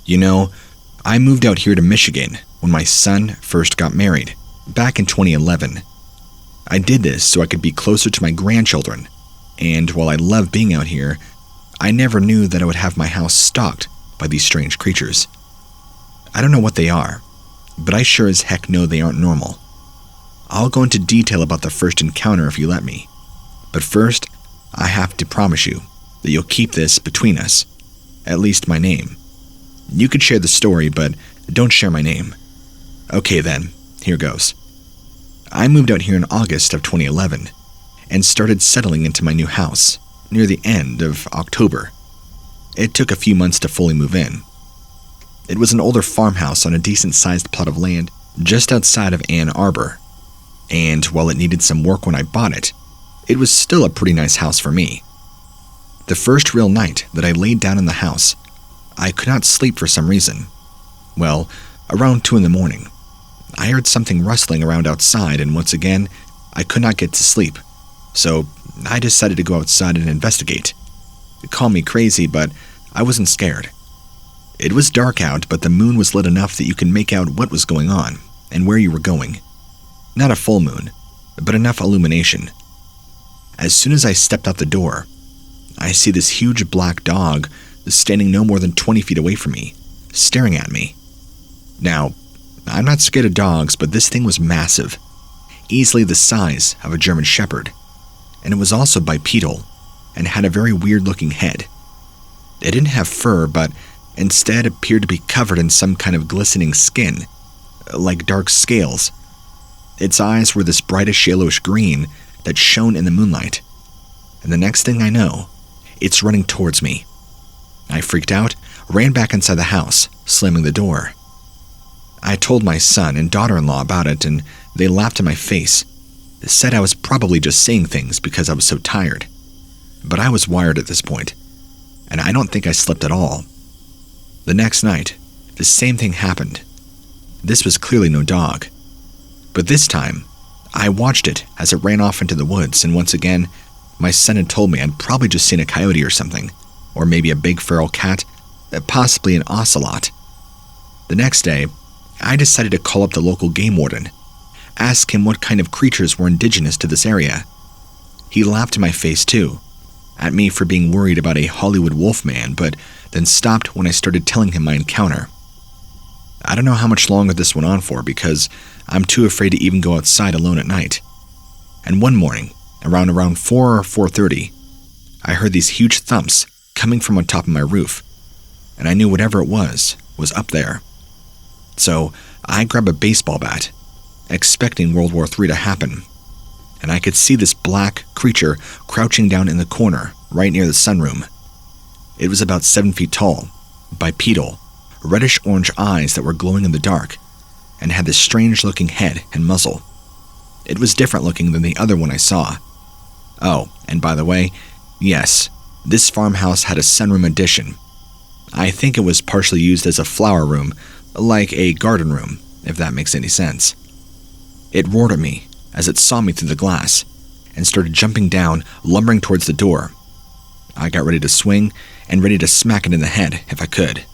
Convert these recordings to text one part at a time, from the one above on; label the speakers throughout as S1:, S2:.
S1: You know, I moved out here to Michigan when my son first got married, back in 2011. I did this so I could be closer to my grandchildren, and while I love being out here, I never knew that I would have my house stalked by these strange creatures. I don't know what they are, but I sure as heck know they aren't normal. I'll go into detail about the first encounter if you let me, but first, I have to promise you that you'll keep this between us, at least my name. You could share the story, but don't share my name. Okay then, here goes. I moved out here in August of 2011 and started settling into my new house near the end of October. It took a few months to fully move in. It was an older farmhouse on a decent-sized plot of land just outside of Ann Arbor, and while it needed some work when I bought it, it was still a pretty nice house for me. The first real night that I laid down in the house, I could not sleep for some reason. Well, around 2 a.m, I heard something rustling around outside, and once again, I could not get to sleep, so I decided to go outside and investigate. Call me crazy, but I wasn't scared. It was dark out, but the moon was lit enough that you could make out what was going on and where you were going. Not a full moon, but enough illumination. As soon as I stepped out the door, I see this huge black dog standing no more than 20 feet away from me, staring at me. Now, I'm not scared of dogs, but this thing was massive, easily the size of a German Shepherd, and it was also bipedal and had a very weird-looking head. It didn't have fur, but instead appeared to be covered in some kind of glistening skin, like dark scales. Its eyes were this brightish yellowish green that shone in the moonlight, and the next thing I know, it's running towards me. I freaked out, ran back inside the house, slamming the door. I told my son and daughter-in-law about it, and they laughed in my face, said I was probably just saying things because I was so tired. But I was wired at this point, and I don't think I slept at all. The next night, the same thing happened. This was clearly no dog, but this time, I watched it as it ran off into the woods, and once again, my son had told me I'd probably just seen a coyote or something, or maybe a big feral cat, possibly an ocelot. The next day, I decided to call up the local game warden, ask him what kind of creatures were indigenous to this area. He laughed in my face too, at me for being worried about a Hollywood wolfman, but then stopped when I started telling him my encounter. I don't know how much longer this went on for because I'm too afraid to even go outside alone at night. And one morning, around 4 or 4:30, I heard these huge thumps coming from on top of my roof, and I knew whatever it was up there. So I grabbed a baseball bat, expecting World War III to happen, and I could see this black creature crouching down in the corner right near the sunroom. It was about 7 feet tall, bipedal, reddish-orange eyes that were glowing in the dark, and had this strange-looking head and muzzle. It was different looking than the other one I saw. Oh, and by the way, yes, this farmhouse had a sunroom addition. I think it was partially used as a flower room, like a garden room, if that makes any sense. It roared at me as it saw me through the glass and started jumping down, lumbering towards the door. I got ready to swing and ready to smack it in the head if I could.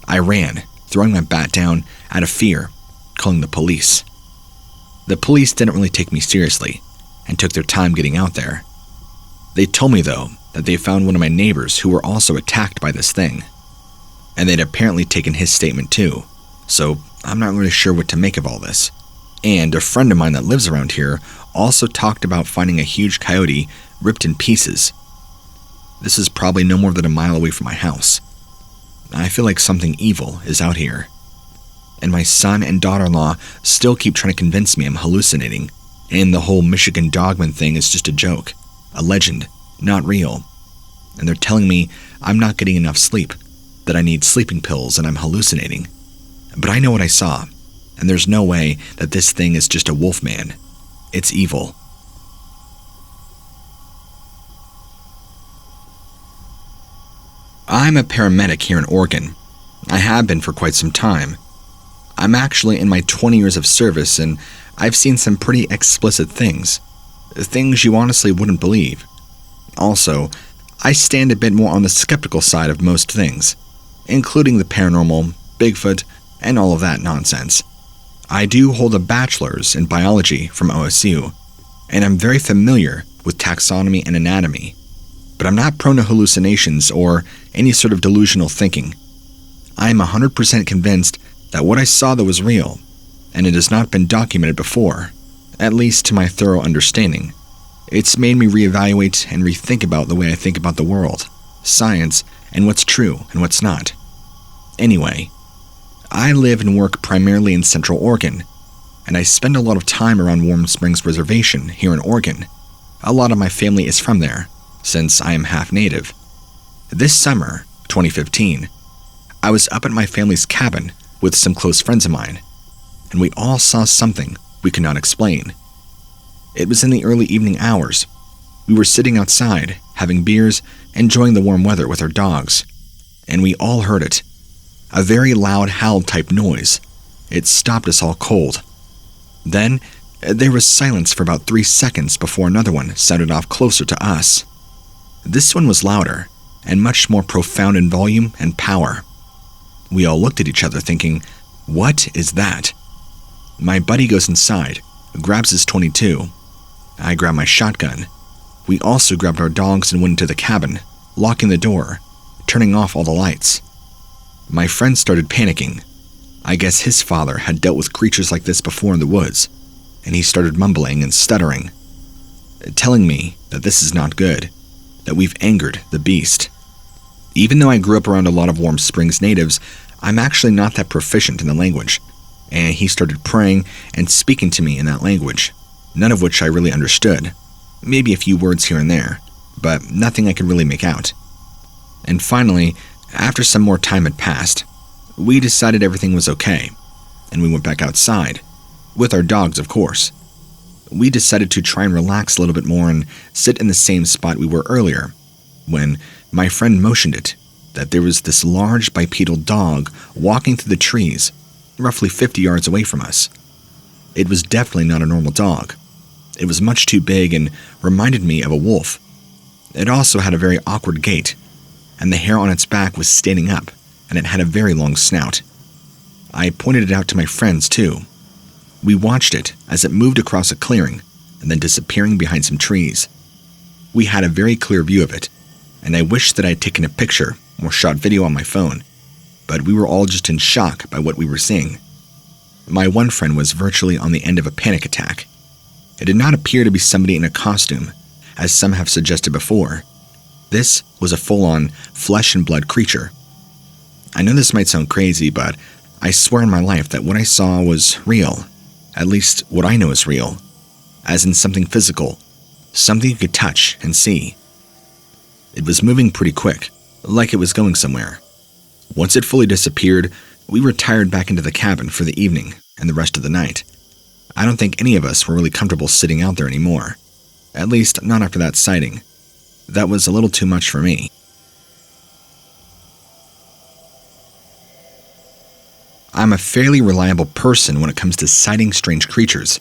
S1: I ran, throwing my bat down out of fear, calling the police. The police didn't really take me seriously and took their time getting out there. They told me, though, that they found one of my neighbors who were also attacked by this thing, and they'd apparently taken his statement too, so I'm not really sure what to make of all this. And a friend of mine that lives around here also talked about finding a huge coyote ripped in pieces. This is probably no more than a mile away from my house. I feel like something evil is out here. And my son and daughter-in-law still keep trying to convince me I'm hallucinating, and the whole Michigan Dogman thing is just a joke, a legend, not real. And they're telling me I'm not getting enough sleep, that I need sleeping pills and I'm hallucinating. But I know what I saw, and there's no way that this thing is just a wolfman. It's evil. I'm a paramedic here in Oregon. I have been for quite some time. I'm actually in my 20 years of service, and I've seen some pretty explicit things. Things you honestly wouldn't believe. Also, I stand a bit more on the skeptical side of most things. including the paranormal, Bigfoot, and all of that nonsense. I do hold a bachelor's in biology from OSU, and I'm very familiar with taxonomy and anatomy, but I'm not prone to hallucinations or any sort of delusional thinking. I am 100% convinced that what I saw that was real, and it has not been documented before, at least to my thorough understanding. It's made me reevaluate and rethink about the way I think about the world, science, and what's true and what's not. Anyway, I live and work primarily in Central Oregon, and I spend a lot of time around Warm Springs Reservation here in Oregon. A lot of my family is from there, since I am half native. This summer, 2015, I was up at my family's cabin with some close friends of mine, and we all saw something we could not explain. It was in the early evening hours. We were sitting outside, having beers, enjoying the warm weather with our dogs, and we all heard it. A very loud howl-type noise. It stopped us all cold. Then, there was silence for about 3 seconds before another one sounded off closer to us. This one was louder, and much more profound in volume and power. We all looked at each other thinking, what is that? My buddy goes inside, grabs his .22. I grab my shotgun. We also grabbed our dogs and went into the cabin, locking the door, turning off all the lights. My friend started panicking. I guess his father had dealt with creatures like this before in the woods, and he started mumbling and stuttering, telling me that this is not good, that we've angered the beast. Even though I grew up around a lot of Warm Springs natives, I'm actually not that proficient in the language, and he started praying and speaking to me in that language, none of which I really understood. Maybe a few words here and there, but nothing I could really make out. And finally, after some more time had passed, we decided everything was okay, and we went back outside, with our dogs, of course. We decided to try and relax a little bit more and sit in the same spot we were earlier, when my friend motioned it that there was this large bipedal dog walking through the trees, roughly 50 yards away from us. It was definitely not a normal dog. It was much too big and reminded me of a wolf. It also had a very awkward gait, and the hair on its back was standing up, and it had a very long snout. I pointed it out to my friends too. We watched it as it moved across a clearing and then disappearing behind some trees. We had a very clear view of it, and I wished that I had taken a picture or shot video on my phone, but we were all just in shock by what we were seeing. My one friend was virtually on the end of a panic attack. It did not appear to be somebody in a costume, as some have suggested before. This was a full-on flesh and blood creature. I know this might sound crazy, but I swear on my life that what I saw was real. At least what I know is real. As in something physical. Something you could touch and see. It was moving pretty quick, like it was going somewhere. Once it fully disappeared, we retired back into the cabin for the evening and the rest of the night. I don't think any of us were really comfortable sitting out there anymore. At least not after that sighting. That was a little too much for me. I'm a fairly reliable person when it comes to sighting strange creatures.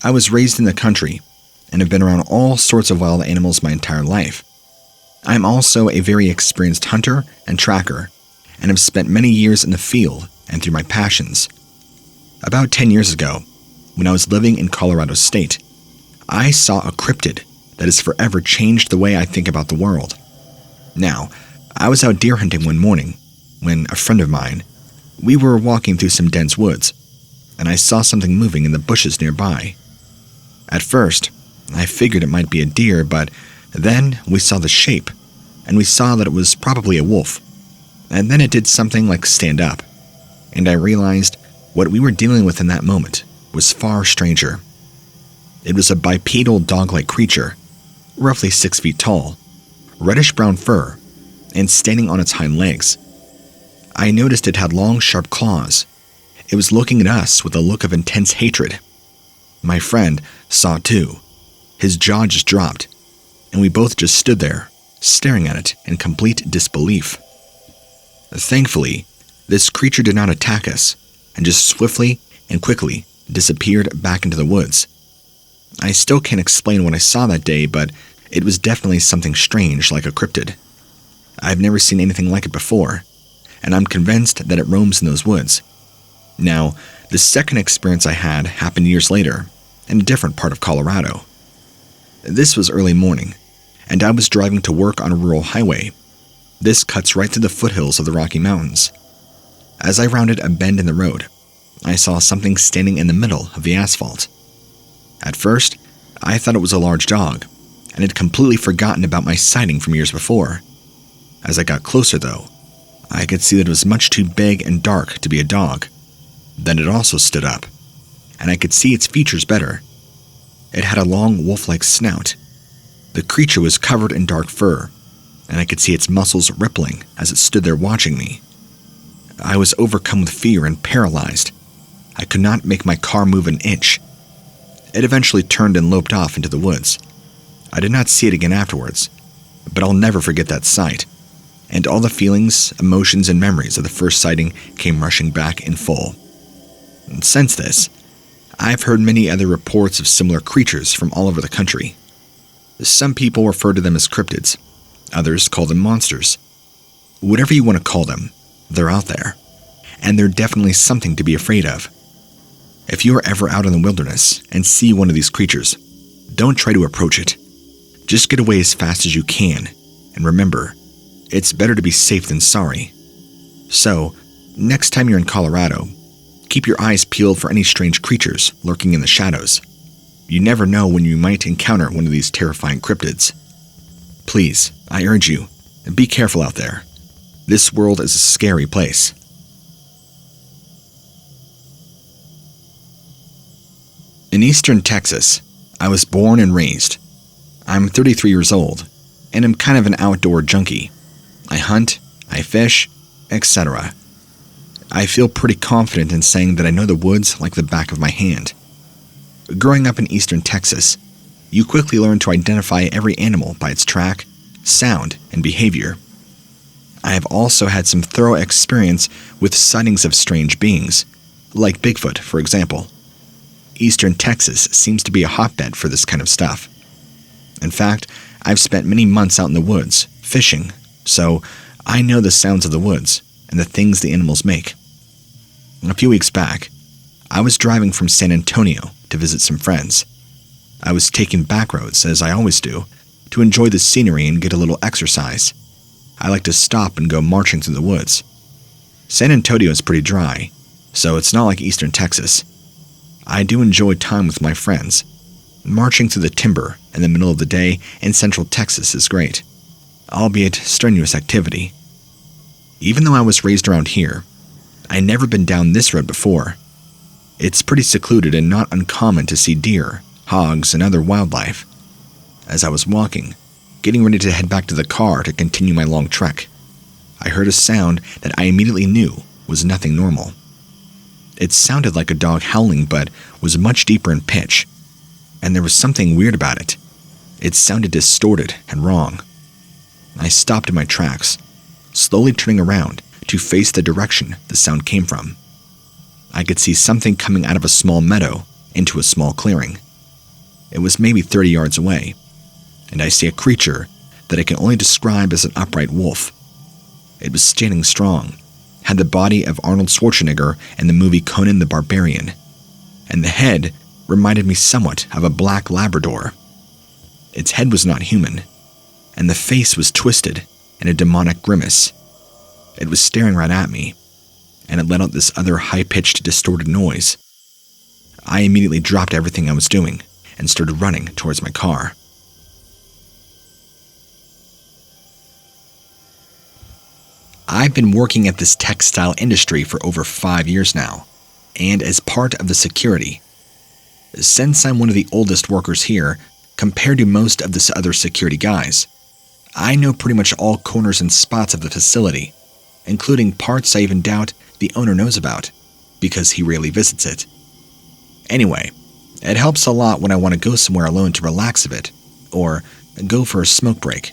S1: I was raised in the country and have been around all sorts of wild animals my entire life. I am also a very experienced hunter and tracker, and have spent many years in the field and through my passions. About 10 years ago, when I was living in Colorado State, I saw a cryptid that has forever changed the way I think about the world. Now, I was out deer hunting one morning when a friend of mine, we were walking through some dense woods, and I saw something moving in the bushes nearby. At first, I figured it might be a deer, but then we saw the shape, and we saw that it was probably a wolf. And then it did something like stand up, and I realized what we were dealing with in that moment was far stranger. It was a bipedal dog-like creature, roughly 6 feet tall, reddish-brown fur, and standing on its hind legs. I noticed it had long, sharp claws. It was looking at us with a look of intense hatred. My friend saw it too. His jaw just dropped, and we both just stood there, staring at it in complete disbelief. Thankfully, this creature did not attack us, and just swiftly and quickly disappeared back into the woods. I still can't explain what I saw that day, but it was definitely something strange like a cryptid. I've never seen anything like it before, and I'm convinced that it roams in those woods. Now, the second experience I had happened years later, in a different part of Colorado. This was early morning, and I was driving to work on a rural highway. This cuts right through the foothills of the Rocky Mountains. As I rounded a bend in the road, I saw something standing in the middle of the asphalt. At first, I thought it was a large dog, and had completely forgotten about my sighting from years before. As I got closer, though, I could see that it was much too big and dark to be a dog. Then it also stood up, and I could see its features better. It had a long wolf-like snout. The creature was covered in dark fur, and I could see its muscles rippling as it stood there watching me. I was overcome with fear and paralyzed. I could not make my car move an inch. It eventually turned and loped off into the woods. I did not see it again afterwards, but I'll never forget that sight, and all the feelings, emotions, and memories of the first sighting came rushing back in full. And since this, I've heard many other reports of similar creatures from all over the country. Some people refer to them as cryptids, others call them monsters. Whatever you want to call them, they're out there, and they're definitely something to be afraid of. If you are ever out in the wilderness and see one of these creatures, don't try to approach it. Just get away as fast as you can, and remember, it's better to be safe than sorry. So, next time you're in Colorado, keep your eyes peeled for any strange creatures lurking in the shadows. You never know when you might encounter one of these terrifying cryptids. Please, I urge you, be careful out there. This world is a scary place. In eastern Texas, I was born and raised. I'm 33 years old, and am kind of an outdoor junkie. I hunt, I fish, etc. I feel pretty confident in saying that I know the woods like the back of my hand. Growing up in eastern Texas, you quickly learn to identify every animal by its track, sound, and behavior. I have also had some thorough experience with sightings of strange beings, like Bigfoot, for example. Eastern Texas seems to be a hotbed for this kind of stuff. In fact, I've spent many months out in the woods, fishing, so I know the sounds of the woods and the things the animals make. A few weeks back, I was driving from San Antonio to visit some friends. I was taking back roads, as I always do, to enjoy the scenery and get a little exercise. I like to stop and go marching through the woods. San Antonio is pretty dry, so it's not like eastern Texas. I do enjoy time with my friends. Marching through the timber in the middle of the day in central Texas is great, albeit strenuous activity. Even though I was raised around here, I'd never been down this road before. It's pretty secluded and not uncommon to see deer, hogs, and other wildlife. As I was walking, getting ready to head back to the car to continue my long trek, I heard a sound that I immediately knew was nothing normal. It sounded like a dog howling, but was much deeper in pitch, and there was something weird about it. It sounded distorted and wrong. I stopped in my tracks, slowly turning around to face the direction the sound came from. I could see something coming out of a small meadow into a small clearing. It was maybe 30 yards away, and I see a creature that I can only describe as an upright wolf. It was standing strong, had the body of Arnold Schwarzenegger in the movie Conan the Barbarian, and the head reminded me somewhat of a black Labrador. Its head was not human, and the face was twisted in a demonic grimace. It was staring right at me, and it let out this other high-pitched, distorted noise. I immediately dropped everything I was doing and started running towards my car. I've been working at this textile industry for over 5 years now, and as part of the security. Since I'm one of the oldest workers here, compared to most of the other security guys, I know pretty much all corners and spots of the facility, including parts I even doubt the owner knows about, because he rarely visits it. Anyway, it helps a lot when I want to go somewhere alone to relax a bit, or go for a smoke break.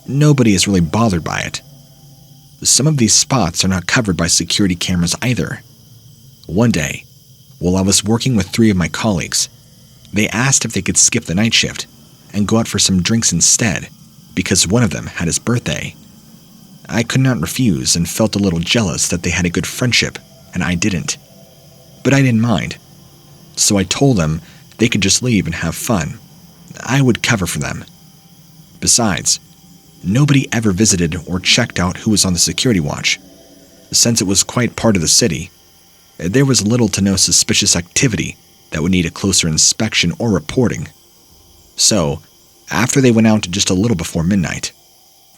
S1: Nobody is really bothered by it. Some of these spots are not covered by security cameras either. One day, while I was working with 3 of my colleagues, they asked if they could skip the night shift and go out for some drinks instead, because one of them had his birthday. I could not refuse and felt a little jealous that they had a good friendship and I didn't. But I didn't mind. So I told them they could just leave and have fun. I would cover for them. Besides, nobody ever visited or checked out who was on the security watch. Since it was quite part of the city, there was little to no suspicious activity that would need a closer inspection or reporting. So, after they went out just a little before midnight,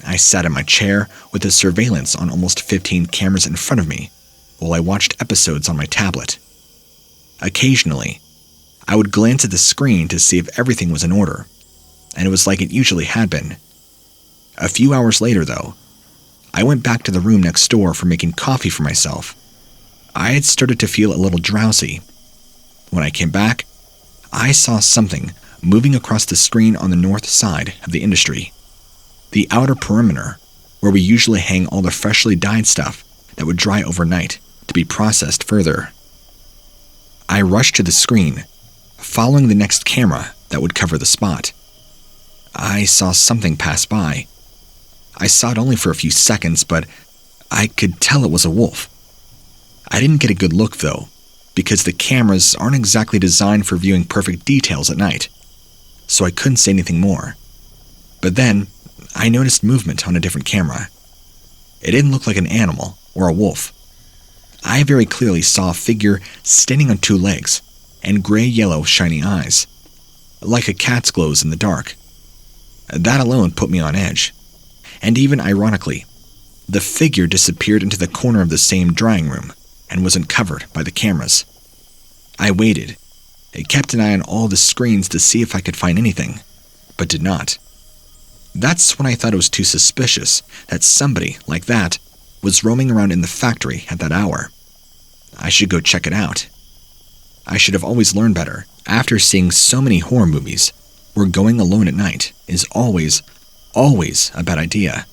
S1: I sat in my chair with the surveillance on almost 15 cameras in front of me while I watched episodes on my tablet. Occasionally, I would glance at the screen to see if everything was in order, and it was like it usually had been. A few hours later, though, I went back to the room next door for making coffee for myself. I had started to feel a little drowsy. When I came back, I saw something moving across the screen on the north side of the industry, the outer perimeter, where we usually hang all the freshly dyed stuff that would dry overnight to be processed further. I rushed to the screen, following the next camera that would cover the spot. I saw something pass by. I saw it only for a few seconds, but I could tell it was a wolf. I didn't get a good look, though, because the cameras aren't exactly designed for viewing perfect details at night, so I couldn't say anything more. But then, I noticed movement on a different camera. It didn't look like an animal or a wolf. I very clearly saw a figure standing on two legs and gray-yellow shiny eyes, like a cat's glows in the dark. That alone put me on edge. And even ironically, the figure disappeared into the corner of the same drying room and wasn't covered by the cameras. I waited. I kept an eye on all the screens to see if I could find anything, but did not. That's when I thought it was too suspicious that somebody like that was roaming around in the factory at that hour. I should go check it out. I should have always learned better. After seeing so many horror movies, where going alone at night is always a bad idea.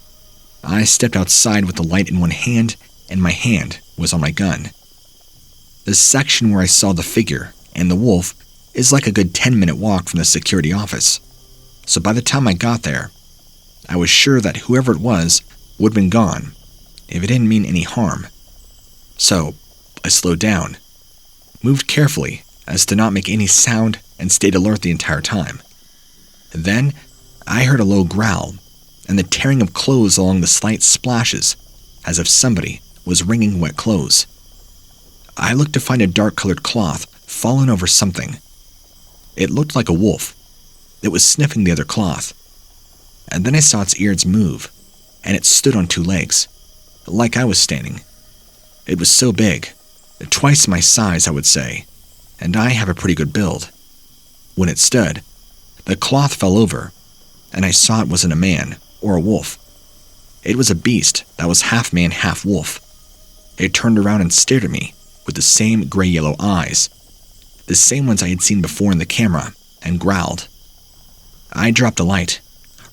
S1: I stepped outside with the light in one hand, and my hand was on my gun. The section where I saw the figure and the wolf is like a good 10-minute walk from the security office. So by the time I got there, I was sure that whoever it was would have been gone, if it didn't mean any harm. So I slowed down, moved carefully as to not make any sound, and stayed alert the entire time. Then I heard a low growl and the tearing of clothes along the slight splashes, as if somebody was wringing wet clothes. I looked to find a dark-colored cloth fallen over something. It looked like a wolf. It was sniffing the other cloth. And then I saw its ears move, and it stood on two legs, like I was standing. It was so big, twice my size, I would say, and I have a pretty good build. When it stood, the cloth fell over, and I saw it wasn't a man or a wolf. It was a beast that was half man, half wolf. It turned around and stared at me with the same gray-yellow eyes, the same ones I had seen before in the camera, and growled. I dropped the light,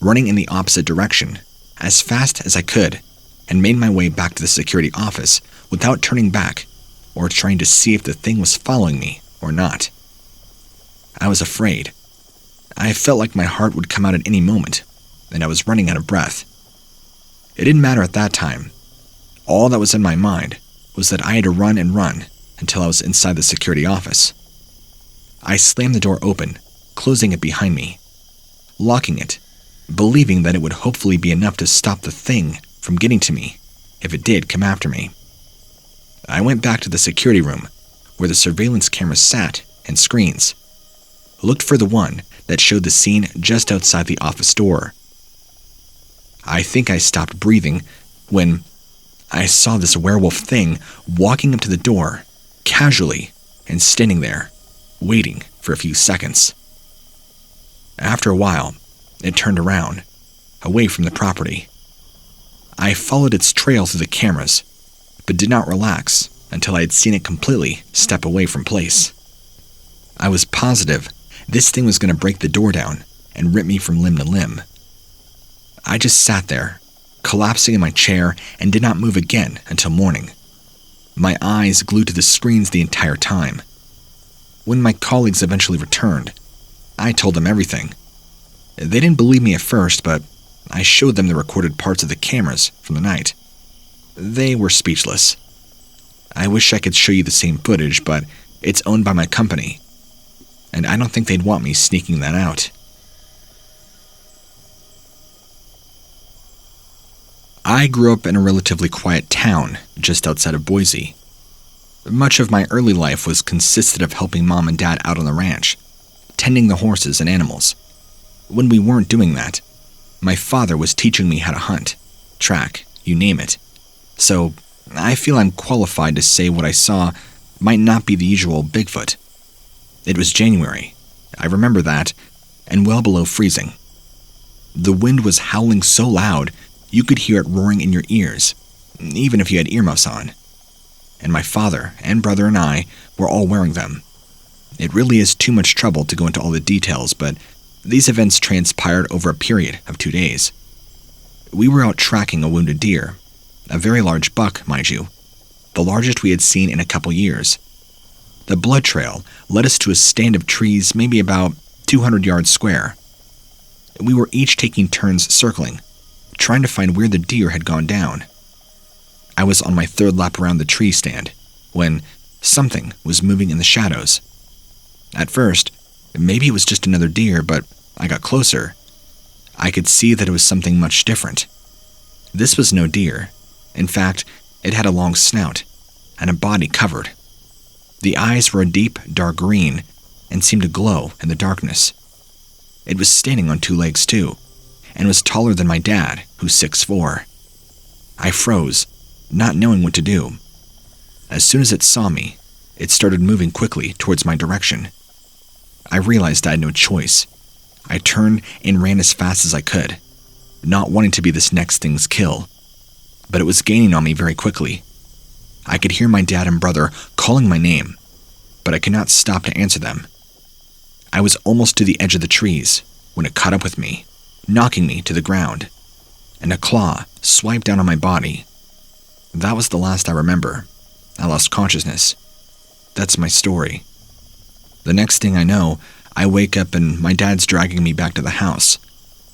S1: running in the opposite direction, as fast as I could, and made my way back to the security office without turning back or trying to see if the thing was following me or not. I was afraid. I felt like my heart would come out at any moment, and I was running out of breath. It didn't matter at that time. All that was in my mind was that I had to run and run until I was inside the security office. I slammed the door open, closing it behind me, locking it, believing that it would hopefully be enough to stop the thing from getting to me if it did come after me. I went back to the security room where the surveillance cameras sat and screens, looked for the one that showed the scene just outside the office door. I think I stopped breathing when I saw this werewolf thing walking up to the door, casually, and standing there, waiting for a few seconds. After a while, it turned around, away from the property. I followed its trail through the cameras, but did not relax until I had seen it completely step away from place. I was positive this thing was going to break the door down and rip me from limb to limb. I just sat there, collapsing in my chair, and did not move again until morning, my eyes glued to the screens the entire time. When my colleagues eventually returned, I told them everything. They didn't believe me at first, but I showed them the recorded parts of the cameras from the night. They were speechless. I wish I could show you the same footage, but it's owned by my company, and I don't think they'd want me sneaking that out. I grew up in a relatively quiet town just outside of Boise. Much of my early life was consisted of helping Mom and Dad out on the ranch, tending the horses and animals. When we weren't doing that, my father was teaching me how to hunt, track, you name it. So I feel I'm qualified to say what I saw might not be the usual Bigfoot. It was January, I remember that, and well below freezing. The wind was howling so loud you could hear it roaring in your ears, even if you had earmuffs on. And my father and brother and I were all wearing them. It really is too much trouble to go into all the details, but these events transpired over a period of 2 days. We were out tracking a wounded deer, a very large buck, mind you, the largest we had seen in a couple years. The blood trail led us to a stand of trees maybe about 200 yards square. We were each taking turns circling, trying to find where the deer had gone down. I was on my third lap around the tree stand when something was moving in the shadows. At first, maybe it was just another deer, but I got closer. I could see that it was something much different. This was no deer. In fact, it had a long snout and a body covered. The eyes were a deep, dark green and seemed to glow in the darkness. It was standing on 2 legs too, and was taller than my dad, who's 6'4". I froze, not knowing what to do. As soon as it saw me, it started moving quickly towards my direction. I realized I had no choice. I turned and ran as fast as I could, not wanting to be this next thing's kill. But it was gaining on me very quickly. I could hear my dad and brother calling my name, but I could not stop to answer them. I was almost to the edge of the trees when it caught up with me, knocking me to the ground, and a claw swiped down on my body. That was the last I remember. I lost consciousness. That's my story. The next thing I know, I wake up and my dad's dragging me back to the house.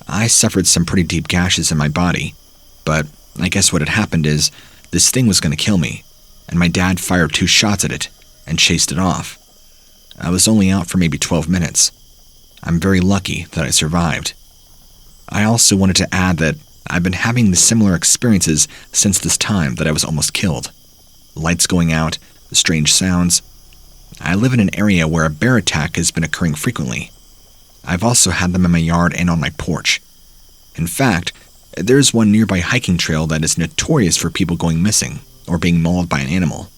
S1: I suffered some pretty deep gashes in my body, but I guess what had happened is this thing was going to kill me, and my dad fired 2 shots at it and chased it off. I was only out for maybe 12 minutes. I'm very lucky that I survived. I also wanted to add that I've been having the similar experiences since this time that I was almost killed. Lights going out, strange sounds. I live in an area where a bear attack has been occurring frequently. I've also had them in my yard and on my porch. In fact, there's one nearby hiking trail that is notorious for people going missing or being mauled by an animal.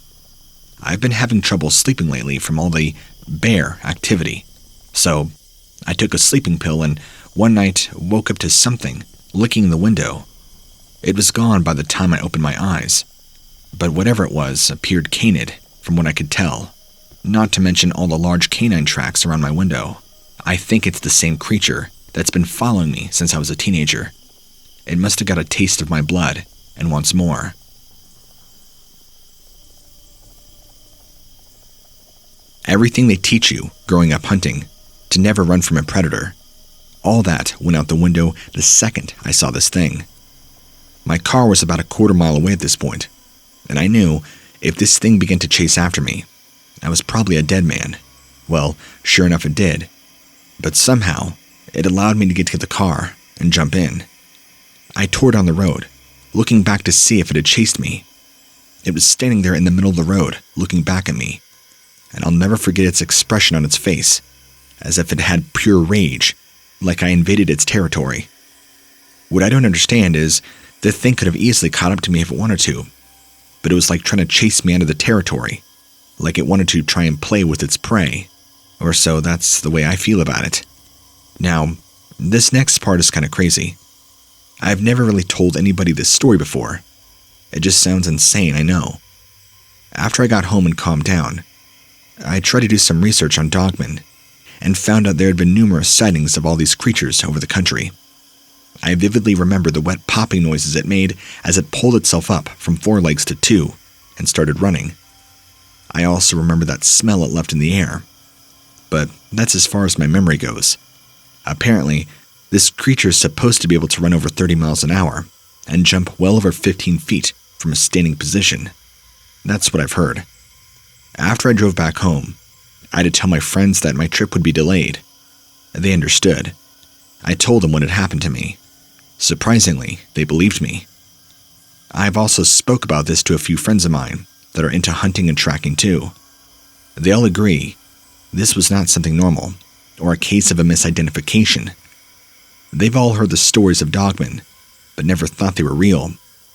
S1: I've been having trouble sleeping lately from all the bear activity. So I took a sleeping pill and one night woke up to something licking the window. It was gone by the time I opened my eyes, but whatever it was appeared canid from what I could tell, not to mention all the large canine tracks around my window. I think it's the same creature that's been following me since I was a teenager. It must have got a taste of my blood and wants more. Everything they teach you growing up hunting, to never run from a predator, all that went out the window the second I saw this thing. My car was about a quarter mile away at this point, and I knew if this thing began to chase after me, I was probably a dead man. Well, sure enough it did, but somehow it allowed me to get to the car and jump in. I tore down the road, looking back to see if it had chased me. It was standing there in the middle of the road, looking back at me, and I'll never forget its expression on its face, as if it had pure rage, like I invaded its territory. What I don't understand is, the thing could have easily caught up to me if it wanted to, but it was like trying to chase me out of the territory, like it wanted to try and play with its prey, or so that's the way I feel about it. Now, this next part is kind of crazy. I've never really told anybody this story before. It just sounds insane, I know. After I got home and calmed down, I tried to do some research on Dogman, and found out there had been numerous sightings of all these creatures over the country. I vividly remember the wet popping noises it made as it pulled itself up from 4 legs to 2 and started running. I also remember that smell it left in the air. But that's as far as my memory goes. Apparently, This creature is supposed to be able to run over 30 miles an hour and jump well over 15 feet from a standing position. That's what I've heard. After I drove back home, I had to tell my friends that my trip would be delayed. They understood. I told them what had happened to me. Surprisingly, they believed me. I've also spoke about this to a few friends of mine that are into hunting and tracking too. They all agree this was not something normal or a case of a misidentification. They've all heard the stories of Dogman, but never thought they were real,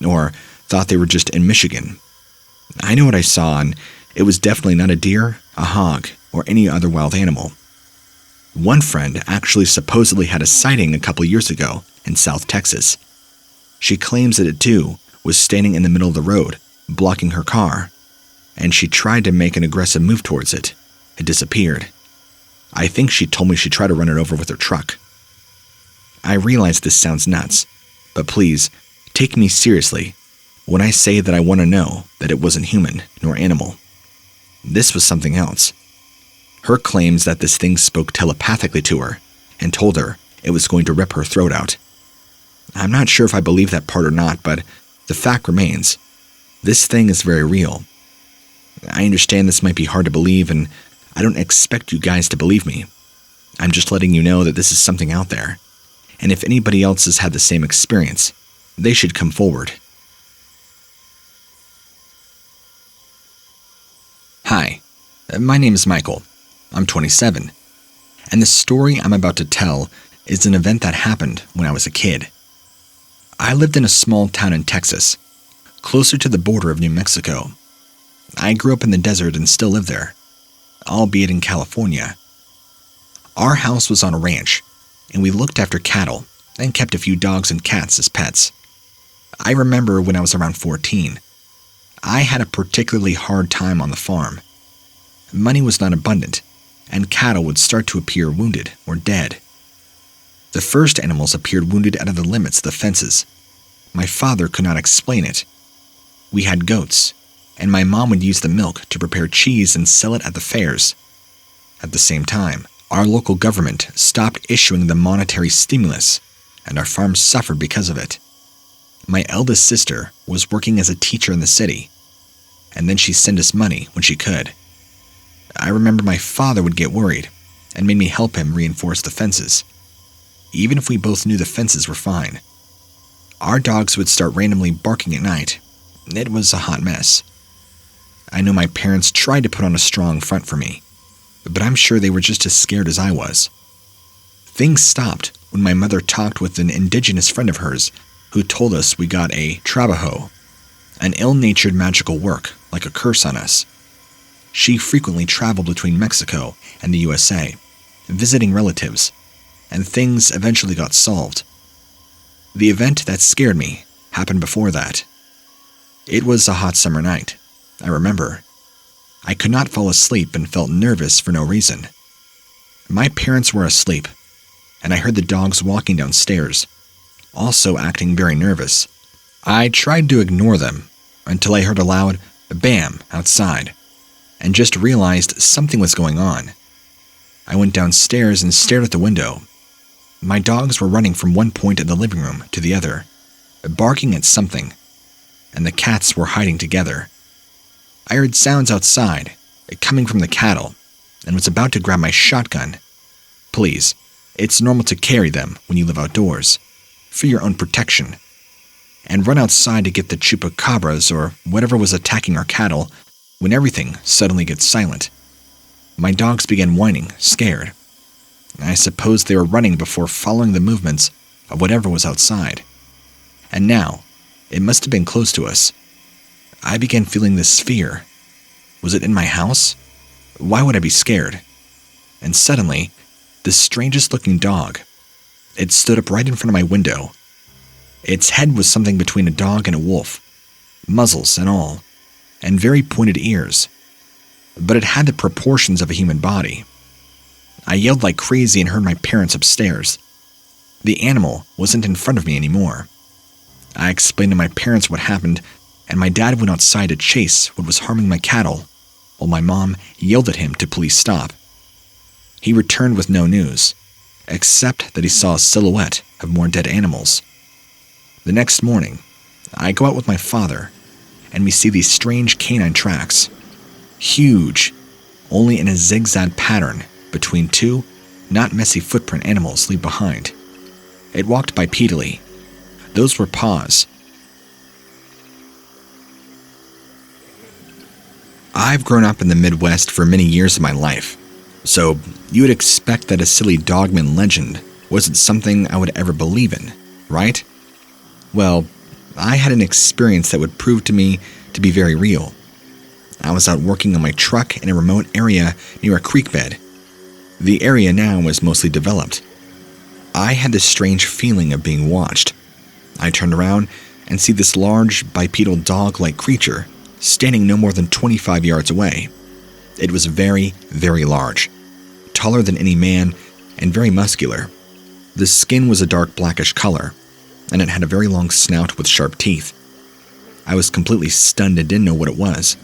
S1: or thought they were just in Michigan. I know what I saw, and it was definitely not a deer, a hog, or any other wild animal. One friend actually supposedly had a sighting a couple years ago in South Texas. She claims that it too was standing in the middle of the road, blocking her car, and she tried to make an aggressive move towards it. It disappeared. I think she told me she tried to run it over with her truck. I realize this sounds nuts, but please, take me seriously when I say that I want to know that it wasn't human nor animal. This was something else. Her claims that this thing spoke telepathically to her and told her it was going to rip her throat out. I'm not sure if I believe that part or not, but the fact remains, this thing is very real. I understand this might be hard to believe, and I don't expect you guys to believe me. I'm just letting you know that this is something out there, and if anybody else has had the same experience, they should come forward. Hi, my name is Michael. I'm 27, and the story I'm about to tell is an event that happened when I was a kid. I lived in a small town in Texas, closer to the border of New Mexico. I grew up in the desert and still live there, albeit in California. Our house was on a ranch, and we looked after cattle and kept a few dogs and cats as pets. I remember when I was around 14, I had a particularly hard time on the farm. Money was not abundant, and cattle would start to appear wounded or dead. The first animals appeared wounded out of the limits of the fences. My father could not explain it. We had goats, and my mom would use the milk to prepare cheese and sell it at the fairs. At the same time, our local government stopped issuing the monetary stimulus, and our farm suffered because of it. My eldest sister was working as a teacher in the city, and then she'd send us money when she could. I remember my father would get worried and made me help him reinforce the fences, even if we both knew the fences were fine. Our dogs would start randomly barking at night. It was a hot mess. I know my parents tried to put on a strong front for me, but I'm sure they were just as scared as I was. Things stopped when my mother talked with an indigenous friend of hers who told us we got a trabajo, an ill-natured magical work like a curse on us. She frequently traveled between Mexico and the USA, visiting relatives, and things eventually got solved. The event that scared me happened before that. It was a hot summer night, I remember. I could not fall asleep and felt nervous for no reason. My parents were asleep, and I heard the dogs walking downstairs, also acting very nervous. I tried to ignore them until I heard a loud bam outside, and just realized something was going on. I went downstairs and stared at the window. My dogs were running from one point in the living room to the other, barking at something, and the cats were hiding together. I heard sounds outside, coming from the cattle, and was about to grab my shotgun. Please, it's normal to carry them when you live outdoors, for your own protection, and run outside to get the chupacabras or whatever was attacking our cattle when everything suddenly gets silent. My dogs began whining, scared. I suppose they were running before following the movements of whatever was outside. And now, it must have been close to us. I began feeling this fear. Was it in my house? Why would I be scared? And suddenly, the strangest looking dog. It stood up right in front of my window. Its head was something between a dog and a wolf, muzzles and all, and very pointed ears. But it had the proportions of a human body. I yelled like crazy and heard my parents upstairs. The animal wasn't in front of me anymore. I explained to my parents what happened, and my dad went outside to chase what was harming my cattle, while my mom yelled at him to please stop. He returned with no news, except that he saw a silhouette of more dead animals. The next morning, I go out with my father, and we see these strange canine tracks. Huge, only in a zigzag pattern between two not messy footprint animals leave behind. It walked bipedally. Those were paws. I've grown up in the Midwest for many years of my life, so you would expect that a silly Dogman legend wasn't something I would ever believe in, right? Well, I had an experience that would prove to me to be very real. I was out working on my truck in a remote area near a creek bed. The area now was mostly developed. I had this strange feeling of being watched. I turned around and see this large, bipedal dog-like creature standing no more than 25 yards away. It was very, very large, taller than any man, and very muscular. The skin was a dark blackish color, and it had a very long snout with sharp teeth. I was completely stunned and didn't know what it was,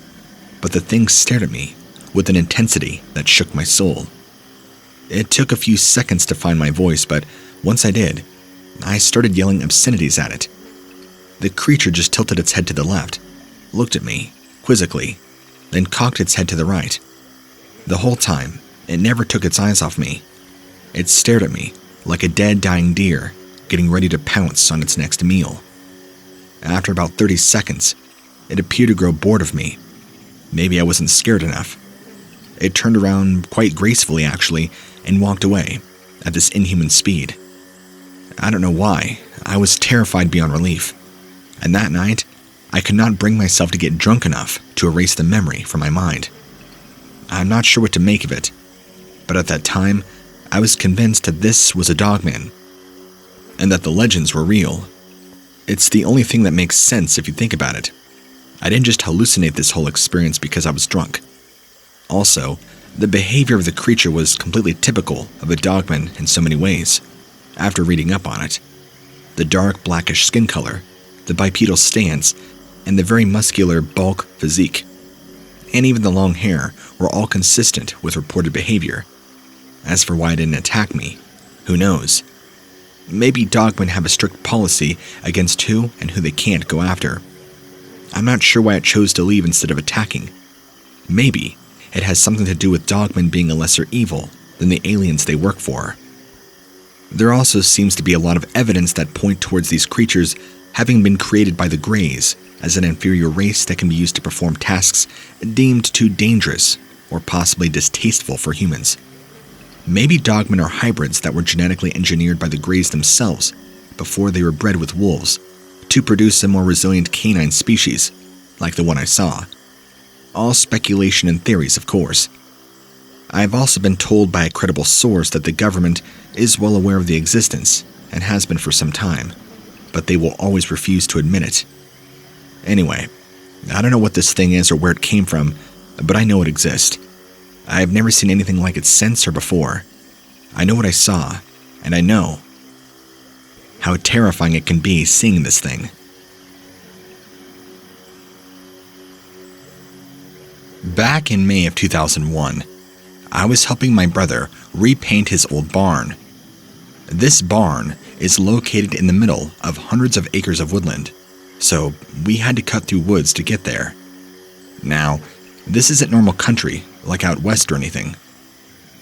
S1: but the thing stared at me with an intensity that shook my soul. It took a few seconds to find my voice, but once I did, I started yelling obscenities at it. The creature just tilted its head to the left, looked at me, quizzically, then cocked its head to the right. The whole time, it never took its eyes off me. It stared at me like a dead, dying deer, getting ready to pounce on its next meal. After about 30 seconds, it appeared to grow bored of me. Maybe I wasn't scared enough. It turned around quite gracefully, actually, and walked away at this inhuman speed. I don't know why, I was terrified beyond relief. And that night, I could not bring myself to get drunk enough to erase the memory from my mind. I'm not sure what to make of it, but at that time, I was convinced that this was a Dogman, and that the legends were real. It's the only thing that makes sense if you think about it. I didn't just hallucinate this whole experience because I was drunk. Also, the behavior of the creature was completely typical of a Dogman in so many ways, after reading up on it. The dark blackish skin color, the bipedal stance, and the very muscular bulk physique, and even the long hair were all consistent with reported behavior. As for why it didn't attack me, who knows? Maybe Dogmen have a strict policy against who and who they can't go after. I'm not sure why it chose to leave instead of attacking. Maybe it has something to do with Dogmen being a lesser evil than the aliens they work for. There also seems to be a lot of evidence that point towards these creatures having been created by the Greys as an inferior race that can be used to perform tasks deemed too dangerous or possibly distasteful for humans. Maybe Dogmen are hybrids that were genetically engineered by the Greys themselves before they were bred with wolves to produce a more resilient canine species, like the one I saw. All speculation and theories, of course. I have also been told by a credible source that the government is well aware of the existence and has been for some time, but they will always refuse to admit it. Anyway, I don't know what this thing is or where it came from, but I know it exists. I have never seen anything like it since or before. I know what I saw, and I know how terrifying it can be seeing this thing. Back in May of 2001, I was helping my brother repaint his old barn. This barn is located in the middle of hundreds of acres of woodland, so we had to cut through woods to get there. Now, this isn't normal country, like out west or anything.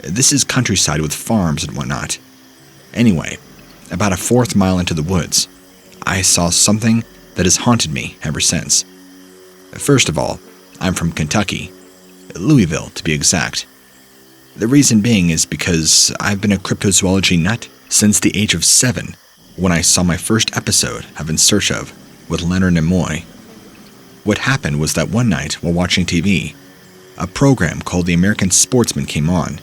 S1: This is countryside with farms and whatnot. Anyway, about a fourth mile into the woods, I saw something that has haunted me ever since. First of all, I'm from Kentucky, Louisville to be exact. The reason being is because I've been a cryptozoology nut since the age of 7, when I saw my first episode of In Search Of with Leonard Nimoy. What happened was that one night while watching TV, a program called The American Sportsman came on.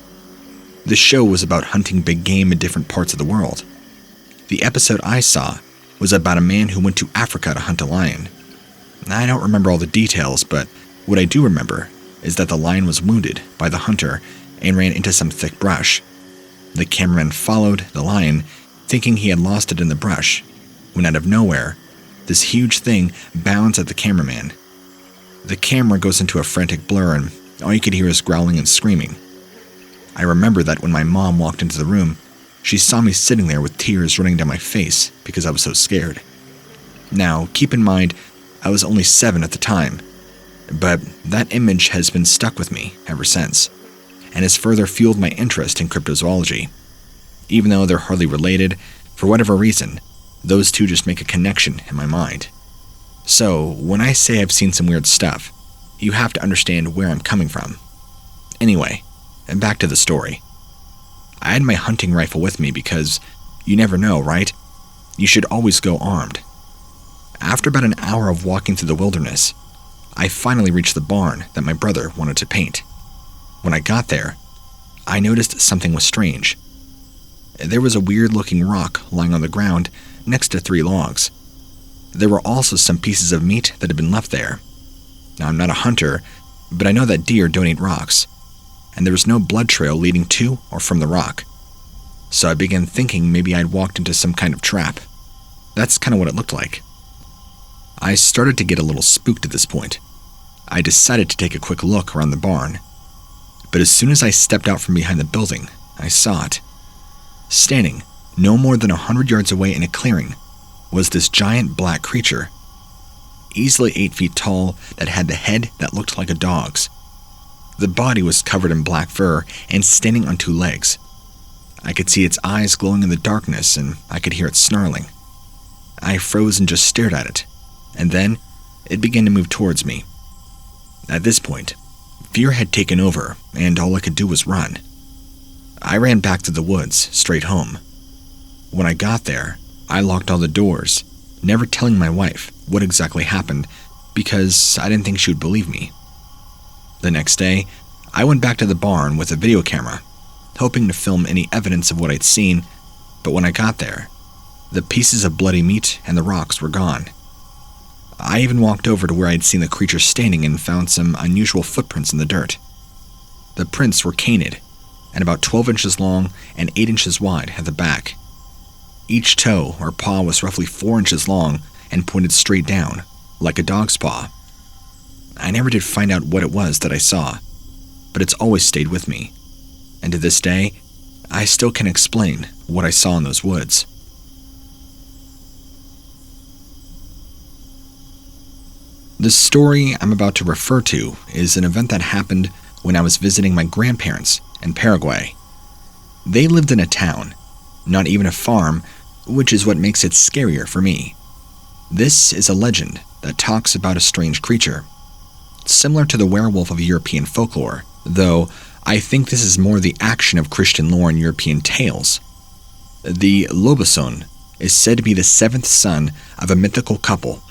S1: The show was about hunting big game in different parts of the world. The episode I saw was about a man who went to Africa to hunt a lion. I don't remember all the details, but what I do remember is that the lion was wounded by the hunter and ran into some thick brush. The cameraman followed the lion, thinking he had lost it in the brush, when out of nowhere, this huge thing bounds at the cameraman. The camera goes into a frantic blur and all you could hear is growling and screaming. I remember that when my mom walked into the room, She saw me sitting there with tears running down my face because I was so scared. Now, keep in mind, I was only 7 at the time, but that image has been stuck with me ever since, and has further fueled my interest in cryptozoology. Even though they're hardly related, for whatever reason, those two just make a connection in my mind. So, when I say I've seen some weird stuff, you have to understand where I'm coming from. Anyway, and back to the story. I had my hunting rifle with me because you never know, right? You should always go armed. After about an hour of walking through the wilderness, I finally reached the barn that my brother wanted to paint. When I got there, I noticed something was strange. There was a weird-looking rock lying on the ground next to 3 logs. There were also some pieces of meat that had been left there. Now, I'm not a hunter, but I know that deer don't eat rocks, and there was no blood trail leading to or from the rock. So I began thinking maybe I'd walked into some kind of trap. That's kind of what it looked like. I started to get a little spooked at this point. I decided to take a quick look around the barn, but as soon as I stepped out from behind the building, I saw it. Standing no more than 100 yards away in a clearing was this giant black creature, easily 8 feet tall, that had the head that looked like a dog's. The body was covered in black fur and standing on 2 legs. I could see its eyes glowing in the darkness, and I could hear it snarling. I froze and just stared at it, and then it began to move towards me. At this point, fear had taken over, and all I could do was run. I ran back to the woods, straight home. When I got there, I locked all the doors, never telling my wife what exactly happened because I didn't think she would believe me. The next day, I went back to the barn with a video camera, hoping to film any evidence of what I'd seen, but when I got there, the pieces of bloody meat and the rocks were gone. I even walked over to where I'd seen the creature standing and found some unusual footprints in the dirt. The prints were canid, and about 12 inches long and 8 inches wide at the back. Each toe or paw was roughly 4 inches long and pointed straight down, like a dog's paw. I never did find out what it was that I saw, but it's always stayed with me, and to this day, I still can't explain what I saw in those woods. The story I'm about to refer to is an event that happened when I was visiting my grandparents in Paraguay. They lived in a town, not even a farm, which is what makes it scarier for me. This is a legend that talks about a strange creature, similar to the werewolf of European folklore, though I think this is more the action of Christian lore and European tales. The Lobosón is said to be the 7th son of a mythical couple,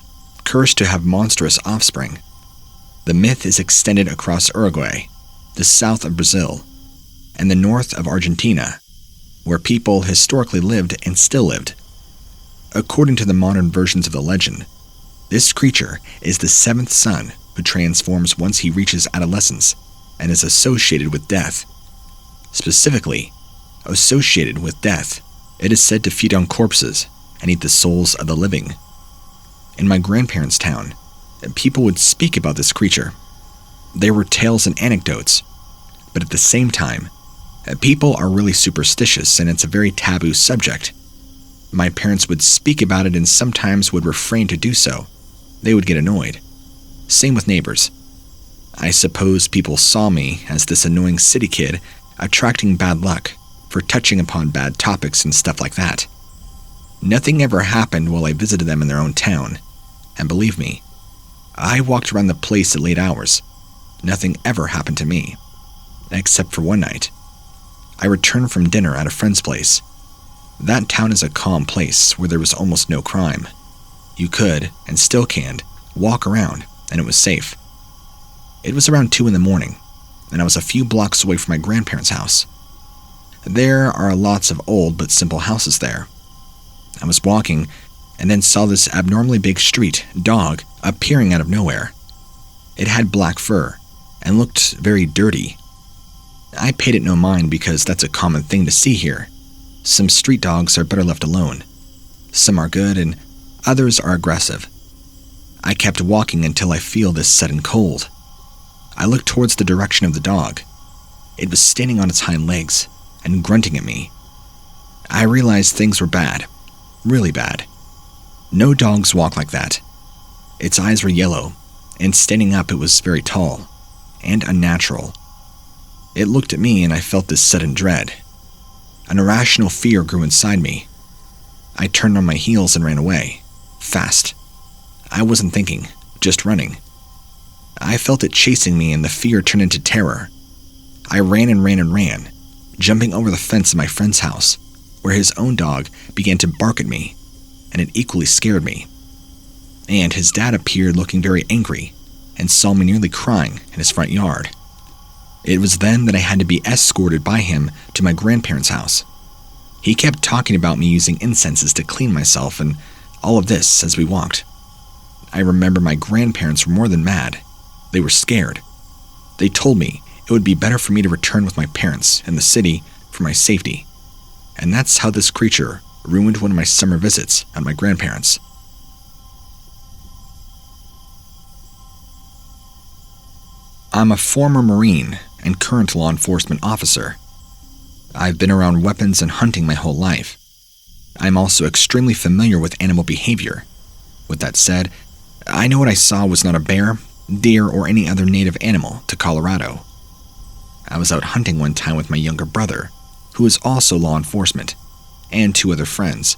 S1: cursed to have monstrous offspring. The myth is extended across Uruguay, the south of Brazil, and the north of Argentina, where people historically lived and still lived. According to the modern versions of the legend, this creature is the 7th son who transforms once he reaches adolescence and is associated with death. Specifically, associated with death, it is said to feed on corpses and eat the souls of the living. In my grandparents' town, people would speak about this creature. There were tales and anecdotes, but at the same time, people are really superstitious and it's a very taboo subject. My parents would speak about it and sometimes would refrain to do so. They would get annoyed. Same with neighbors. I suppose people saw me as this annoying city kid attracting bad luck for touching upon bad topics and stuff like that. Nothing ever happened while I visited them in their own town, and believe me, I walked around the place at late hours. Nothing ever happened to me, except for one night. I returned from dinner at a friend's place. That town is a calm place where there was almost no crime. You could, and still can, walk around, and it was safe. It was around 2 in the morning, and I was a few blocks away from my grandparents' house. There are lots of old but simple houses there. I was walking, and then saw this abnormally big street dog appearing out of nowhere. It had black fur, and looked very dirty. I paid it no mind because that's a common thing to see here. Some street dogs are better left alone. Some are good, and others are aggressive. I kept walking until I feel this sudden cold. I looked towards the direction of the dog. It was standing on its hind legs and grunting at me. I realized things were bad, really bad. No dogs walk like that. Its eyes were yellow, and standing up it was very tall and unnatural. It looked at me and I felt this sudden dread. An irrational fear grew inside me. I turned on my heels and ran away, fast. I wasn't thinking, just running. I felt it chasing me and the fear turned into terror. I ran and ran and ran, jumping over the fence of my friend's house, where his own dog began to bark at me, and it equally scared me. And his dad appeared looking very angry and saw me nearly crying in his front yard. It was then that I had to be escorted by him to my grandparents' house. He kept talking about me using incenses to clean myself and all of this as we walked. I remember my grandparents were more than mad. They were scared. They told me it would be better for me to return with my parents in the city for my safety. And that's how this creature ruined one of my summer visits at my grandparents'. I'm a former Marine and current law enforcement officer. I've been around weapons and hunting my whole life. I'm also extremely familiar with animal behavior. With that said, I know what I saw was not a bear, deer, or any other native animal to Colorado. I was out hunting one time with my younger brother, who is also law enforcement, and 2 other friends.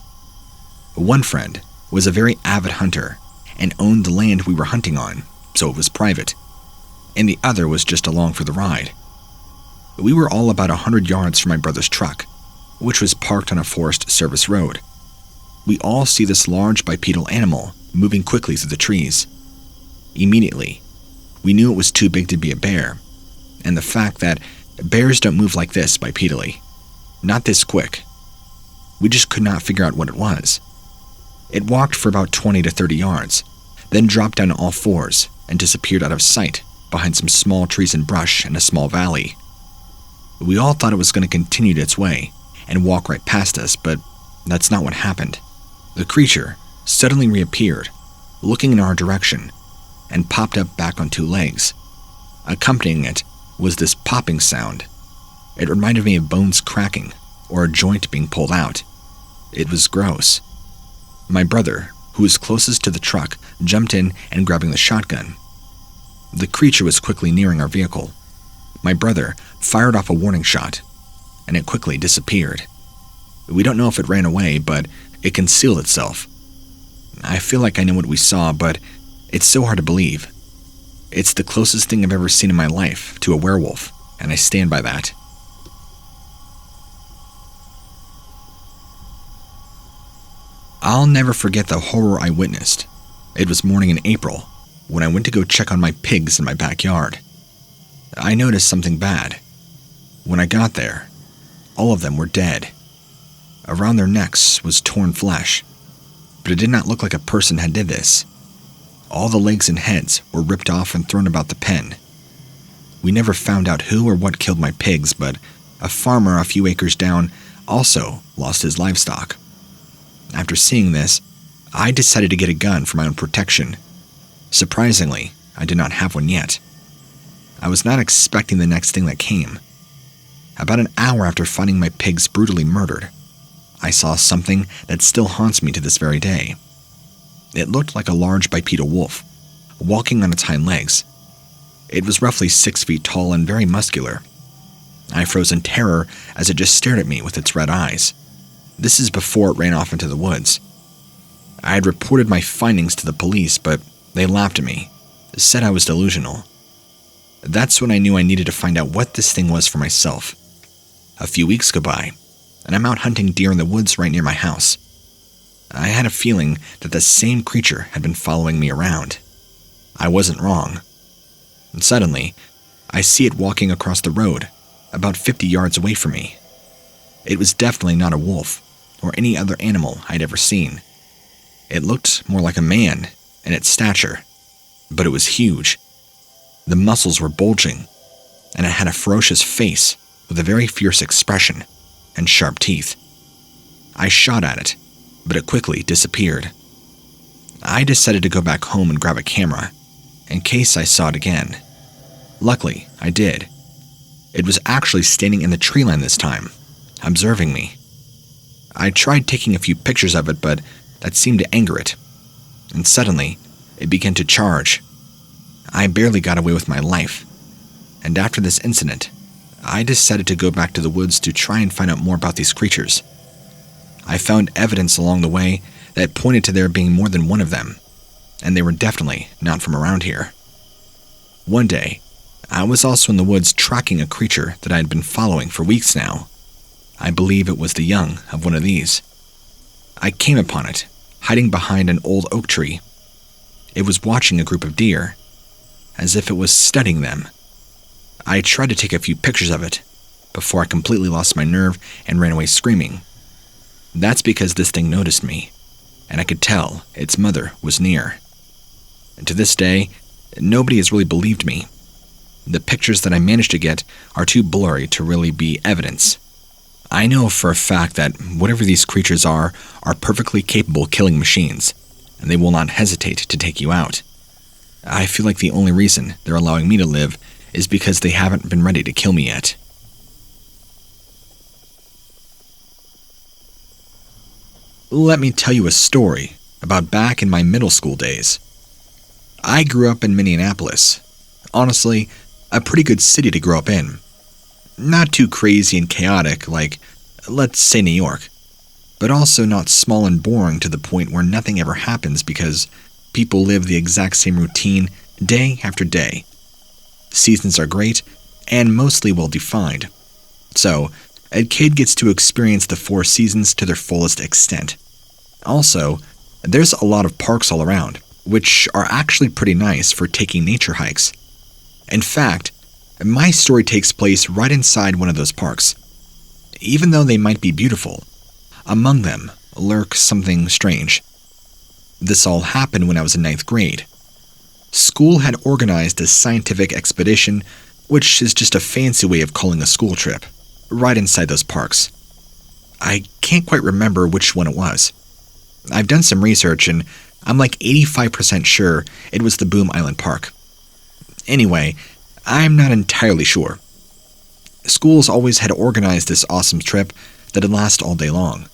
S1: One friend was a very avid hunter and owned the land we were hunting on, so it was private, and the other was just along for the ride. We were all about 100 yards from my brother's truck, which was parked on a Forest Service road. We all see this large bipedal animal moving quickly through the trees. Immediately, we knew it was too big to be a bear, and the fact that bears don't move like this bipedally, not this quick. We just could not figure out what it was. It walked for about 20 to 30 yards, then dropped down to all fours and disappeared out of sight behind some small trees and brush in a small valley. We all thought it was going to continue its way and walk right past us, but that's not what happened. The creature suddenly reappeared, looking in our direction, and popped up back on 2 legs. Accompanying it was this popping sound. It reminded me of bones cracking or a joint being pulled out. It was gross. My brother, who was closest to the truck, jumped in and grabbing the shotgun. The creature was quickly nearing our vehicle. My brother fired off a warning shot, and it quickly disappeared. We don't know if it ran away, but it concealed itself. I feel like I know what we saw, but it's so hard to believe. It's the closest thing I've ever seen in my life to a werewolf, and I stand by that. I'll never forget the horror I witnessed. It was morning in April, when I went to go check on my pigs in my backyard. I noticed something bad. When I got there, all of them were dead. Around their necks was torn flesh, but it did not look like a person had did this. All the legs and heads were ripped off and thrown about the pen. We never found out who or what killed my pigs, but a farmer a few acres down also lost his livestock. After seeing this, I decided to get a gun for my own protection. Surprisingly, I did not have one yet. I was not expecting the next thing that came. About an hour after finding my pigs brutally murdered, I saw something that still haunts me to this very day. It looked like a large bipedal wolf, walking on its hind legs. It was roughly 6 feet tall and very muscular. I froze in terror as it just stared at me with its red eyes. This is before it ran off into the woods. I had reported my findings to the police, but they laughed at me, said I was delusional. That's when I knew I needed to find out what this thing was for myself. A few weeks go by, and I'm out hunting deer in the woods right near my house. I had a feeling that the same creature had been following me around. I wasn't wrong. And suddenly, I see it walking across the road, about 50 yards away from me. It was definitely not a wolf, or any other animal I'd ever seen. It looked more like a man in its stature, but it was huge. The muscles were bulging, and it had a ferocious face with a very fierce expression and sharp teeth. I shot at it, but it quickly disappeared. I decided to go back home and grab a camera, in case I saw it again. Luckily, I did. It was actually standing in the tree line this time, observing me. I tried taking a few pictures of it, but that seemed to anger it. And suddenly, it began to charge. I barely got away with my life. And after this incident, I decided to go back to the woods to try and find out more about these creatures. I found evidence along the way that pointed to there being more than one of them, and they were definitely not from around here. One day, I was also in the woods tracking a creature that I had been following for weeks now. I believe it was the young of one of these. I came upon it, hiding behind an old oak tree. It was watching a group of deer, as if it was studying them. I tried to take a few pictures of it, before I completely lost my nerve and ran away screaming. That's because this thing noticed me, and I could tell its mother was near. And to this day, nobody has really believed me. The pictures that I managed to get are too blurry to really be evidence. I know for a fact that whatever these creatures are perfectly capable killing machines, and they will not hesitate to take you out. I feel like the only reason they're allowing me to live is because they haven't been ready to kill me yet. Let me tell you a story about back in my middle school days. I grew up in Minneapolis. Honestly, a pretty good city to grow up in. Not too crazy and chaotic like, let's say, New York, but also not small and boring to the point where nothing ever happens because people live the exact same routine day after day. Seasons are great and mostly well defined. So, a kid gets to experience the 4 seasons to their fullest extent. Also, there's a lot of parks all around, which are actually pretty nice for taking nature hikes. In fact, my story takes place right inside one of those parks. Even though they might be beautiful, among them lurks something strange. This all happened when I was in 9th grade. School had organized a scientific expedition, which is just a fancy way of calling a school trip, right inside those parks. I can't quite remember which one it was. I've done some research and I'm like 85% sure it was the Boom Island Park. Anyway, I'm not entirely sure. Schools always had organized this awesome trip that'd last all day long,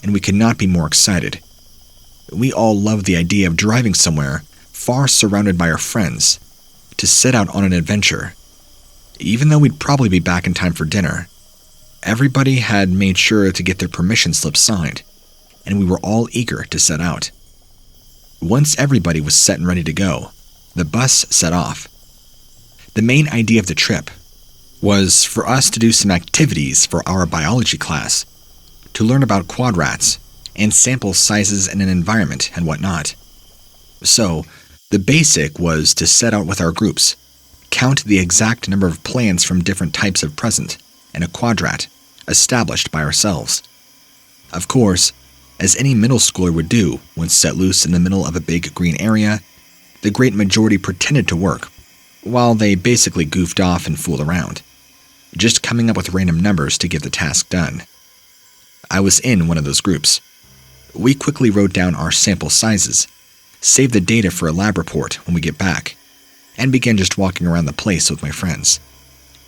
S1: and we could not be more excited. We all loved the idea of driving somewhere far surrounded by our friends to set out on an adventure. Even though we'd probably be back in time for dinner, everybody had made sure to get their permission slip signed, and we were all eager to set out. Once everybody was set and ready to go, the bus set off. The main idea of the trip was for us to do some activities for our biology class, to learn about quadrats and sample sizes in an environment and whatnot. So, the basic was to set out with our groups, count the exact number of plants from different types of present in a quadrat established by ourselves. Of course, as any middle schooler would do when set loose in the middle of a big green area, the great majority pretended to work, while they basically goofed off and fooled around, just coming up with random numbers to get the task done. I was in one of those groups. We quickly wrote down our sample sizes, saved the data for a lab report when we get back, and began just walking around the place with my friends,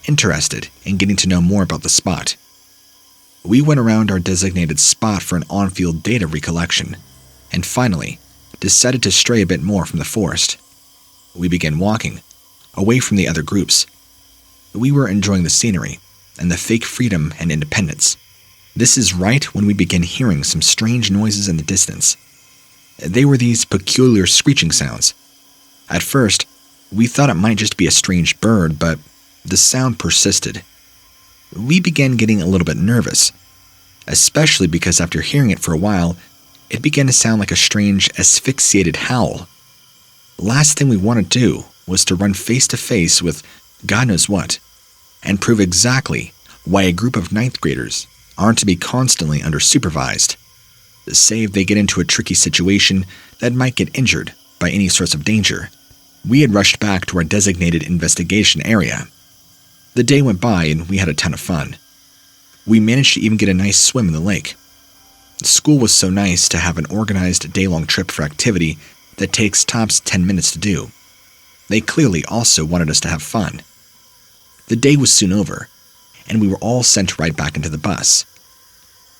S1: interested in getting to know more about the spot. We went around our designated spot for an on-field data recollection, and finally decided to stray a bit more from the forest. We began walking, away from the other groups. We were enjoying the scenery and the fake freedom and independence. This is right when we began hearing some strange noises in the distance. They were these peculiar screeching sounds. At first, we thought it might just be a strange bird, but the sound persisted. We began getting a little bit nervous, especially because after hearing it for a while, it began to sound like a strange, asphyxiated howl. Last thing we wanted to do was to run face to face with God knows what, and prove exactly why a group of 9th graders aren't to be constantly under-supervised, save they get into a tricky situation that might get injured by any source of danger. We had rushed back to our designated investigation area. The day went by and we had a ton of fun. We managed to even get a nice swim in the lake. School was so nice to have an organized day-long trip for activity that takes tops 10 minutes to do. They clearly also wanted us to have fun. The day was soon over, and we were all sent right back into the bus.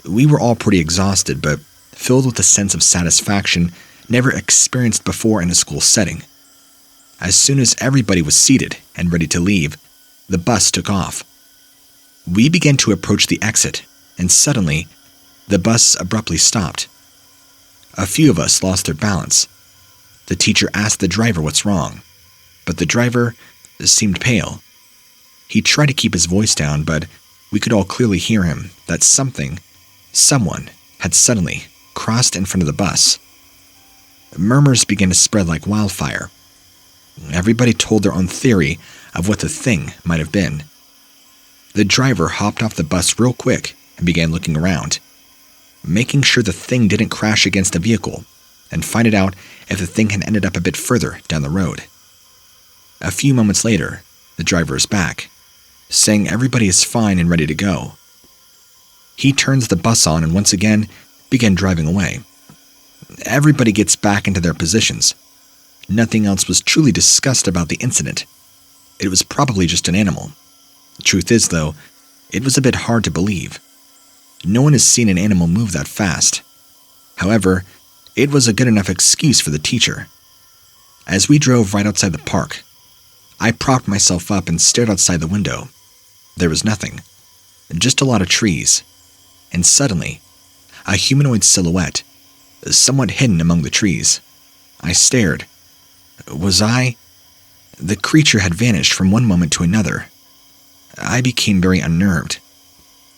S1: We were all pretty exhausted, but filled with a sense of satisfaction never experienced before in a school setting. As soon as everybody was seated and ready to leave, the bus took off. We began to approach the exit, and suddenly, the bus abruptly stopped. A few of us lost their balance. The teacher asked the driver what's wrong, but the driver seemed pale. He tried to keep his voice down, but we could all clearly hear him that someone had suddenly crossed in front of the bus. Murmurs began to spread like wildfire. Everybody told their own theory of what the thing might have been. The driver hopped off the bus real quick and began looking around, making sure the thing didn't crash against a vehicle, and finding out if the thing had ended up a bit further down the road. A few moments later, the driver is back, saying everybody is fine and ready to go. He turns the bus on and once again began driving away. Everybody gets back into their positions. Nothing else was truly discussed about the incident. It was probably just an animal. The truth is, though, it was a bit hard to believe. No one has seen an animal move that fast. However, it was a good enough excuse for the teacher. As we drove right outside the park, I propped myself up and stared outside the window. There was nothing, just a lot of trees, and suddenly, a humanoid silhouette, somewhat hidden among the trees. I stared. Was I? The creature had vanished from one moment to another. I became very unnerved.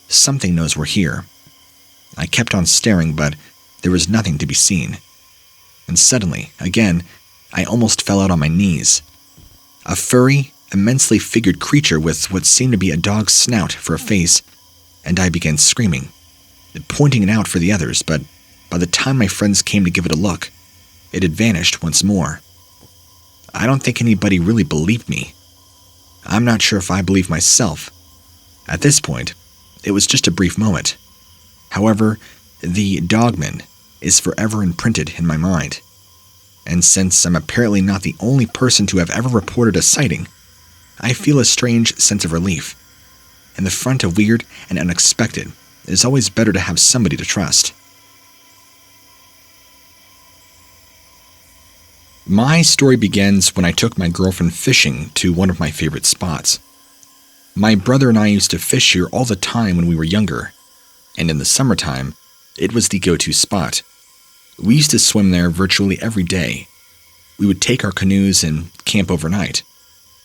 S1: Something knows we're here. I kept on staring, but there was nothing to be seen. And suddenly, again, I almost fell out on my knees. A furry, immensely figured creature with what seemed to be a dog's snout for a face, and I began screaming, pointing it out for the others, but by the time my friends came to give it a look, it had vanished once more. I don't think anybody really believed me. I'm not sure if I believed myself. At this point, it was just a brief moment. However, the Dogman is forever imprinted in my mind. And since I'm apparently not the only person to have ever reported a sighting, I feel a strange sense of relief. In the front of weird and unexpected, it is always better to have somebody to trust. My story begins when I took my girlfriend fishing to one of my favorite spots. My brother and I used to fish here all the time when we were younger, and in the summertime, it was the go-to spot. We used to swim there virtually every day. We would take our canoes and camp overnight.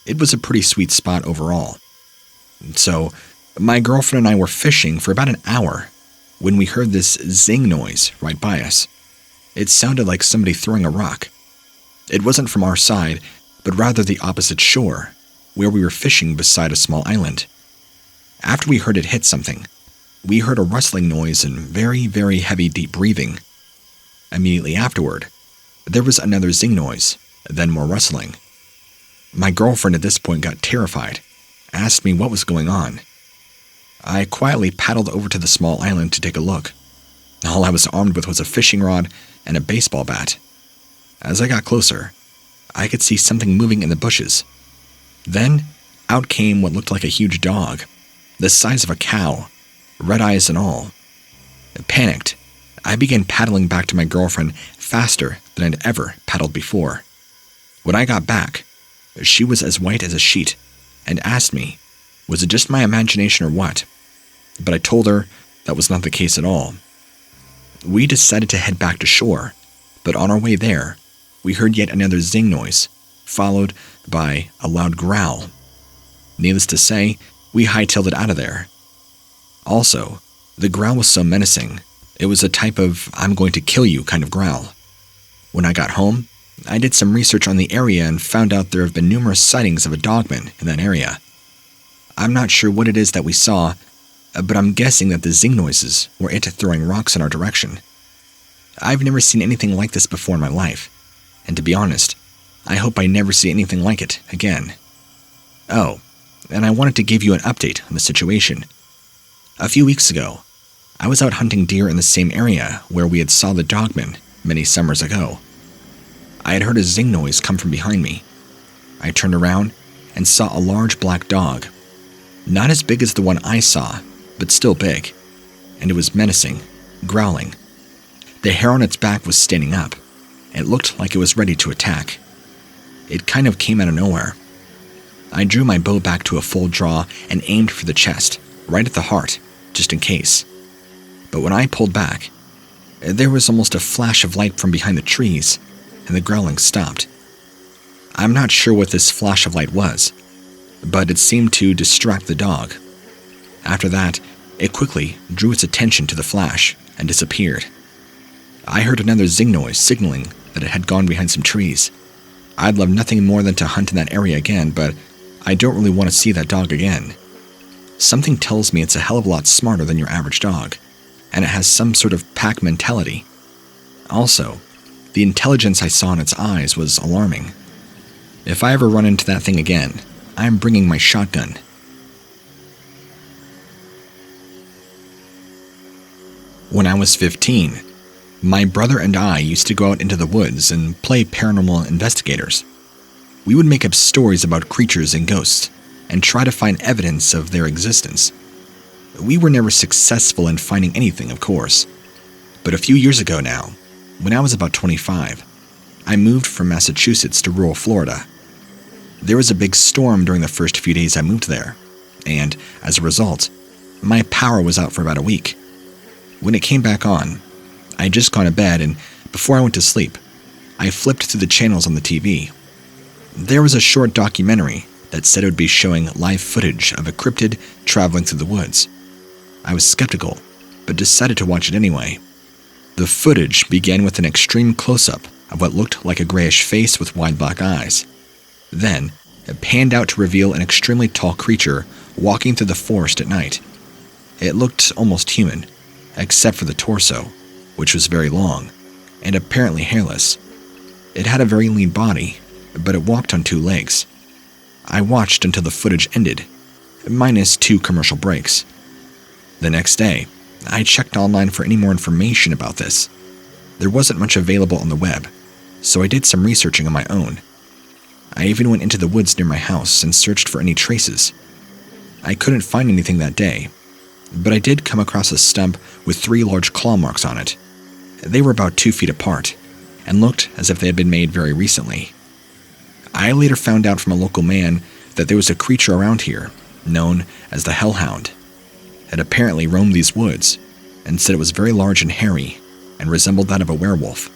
S1: It was a pretty sweet spot overall. So, my girlfriend and I were fishing for about an hour when we heard this zing noise right by us. It sounded like somebody throwing a rock. It wasn't from our side, but rather the opposite shore, where we were fishing beside a small island. After we heard it hit something, we heard a rustling noise and very, very heavy deep breathing. Immediately afterward, there was another zing noise, then more rustling. My girlfriend at this point got terrified, asked me what was going on. I quietly paddled over to the small island to take a look. All I was armed with was a fishing rod and a baseball bat. As I got closer, I could see something moving in the bushes. Then, out came what looked like a huge dog, the size of a cow, red eyes and all. Panicked, I began paddling back to my girlfriend faster than I'd ever paddled before. When I got back, she was as white as a sheet and asked me, was it just my imagination or what? But I told her that was not the case at all. We decided to head back to shore, but on our way there, we heard yet another zing noise, followed by a loud growl. Needless to say, we hightailed it out of there. Also, the growl was so menacing, it was a type of I'm going to kill you kind of growl. When I got home, I did some research on the area and found out there have been numerous sightings of a dogman in that area. I'm not sure what it is that we saw, but I'm guessing that the zing noises were it throwing rocks in our direction. I've never seen anything like this before in my life, and to be honest, I hope I never see anything like it again. Oh, and I wanted to give you an update on the situation. A few weeks ago, I was out hunting deer in the same area where we had saw the dogman many summers ago. I had heard a zing noise come from behind me. I turned around and saw a large black dog. Not as big as the one I saw, but still big. and it was menacing, growling. The hair on its back was standing up. It looked like it was ready to attack. It kind of came out of nowhere. I drew my bow back to a full draw and aimed for the chest, right at the heart, just in case. But when I pulled back, there was almost a flash of light from behind the trees, and the growling stopped. I'm not sure what this flash of light was, but it seemed to distract the dog. After that, it quickly drew its attention to the flash and disappeared. I heard another zing noise signaling that it had gone behind some trees. I'd love nothing more than to hunt in that area again, but I don't really want to see that dog again. Something tells me it's a hell of a lot smarter than your average dog, and it has some sort of pack mentality. Also, the intelligence I saw in its eyes was alarming. If I ever run into that thing again, I'm bringing my shotgun. When I was 15, my brother and I used to go out into the woods and play paranormal investigators. We would make up stories about creatures and ghosts, and try to find evidence of their existence. We were never successful in finding anything, of course. But a few years ago now, when I was about 25, I moved from Massachusetts to rural Florida. There was a big storm during the first few days I moved there, and as a result, my power was out for about a week. When it came back on, I had just gone to bed, and before I went to sleep, I flipped through the channels on the TV. There was a short documentary that said it would be showing live footage of a cryptid traveling through the woods. I was skeptical, but decided to watch it anyway. The footage began with an extreme close-up of what looked like a grayish face with wide black eyes. Then, it panned out to reveal an extremely tall creature walking through the forest at night. It looked almost human, except for the torso, which was very long, and apparently hairless. It had a very lean body, but it walked on two legs. I watched until the footage ended, minus 2 commercial breaks. The next day, I checked online for any more information about this. There wasn't much available on the web, so I did some researching on my own. I even went into the woods near my house and searched for any traces. I couldn't find anything that day, but I did come across a stump with 3 large claw marks on it. They were about 2 feet apart, and looked as if they had been made very recently. I later found out from a local man that there was a creature around here, known as the Hellhound. It apparently roamed these woods, and said it was very large and hairy, and resembled that of a werewolf.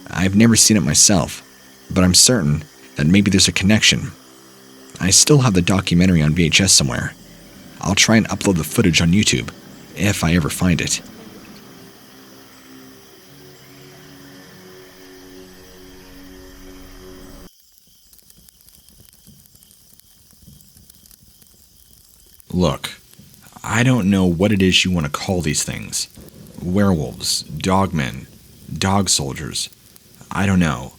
S1: I've never seen it myself, but I'm certain that maybe there's a connection. I still have the documentary on VHS somewhere. I'll try and upload the footage on YouTube, if I ever find it. Look, I don't know what it is you want to call these things. Werewolves, dogmen, dog soldiers. I don't know.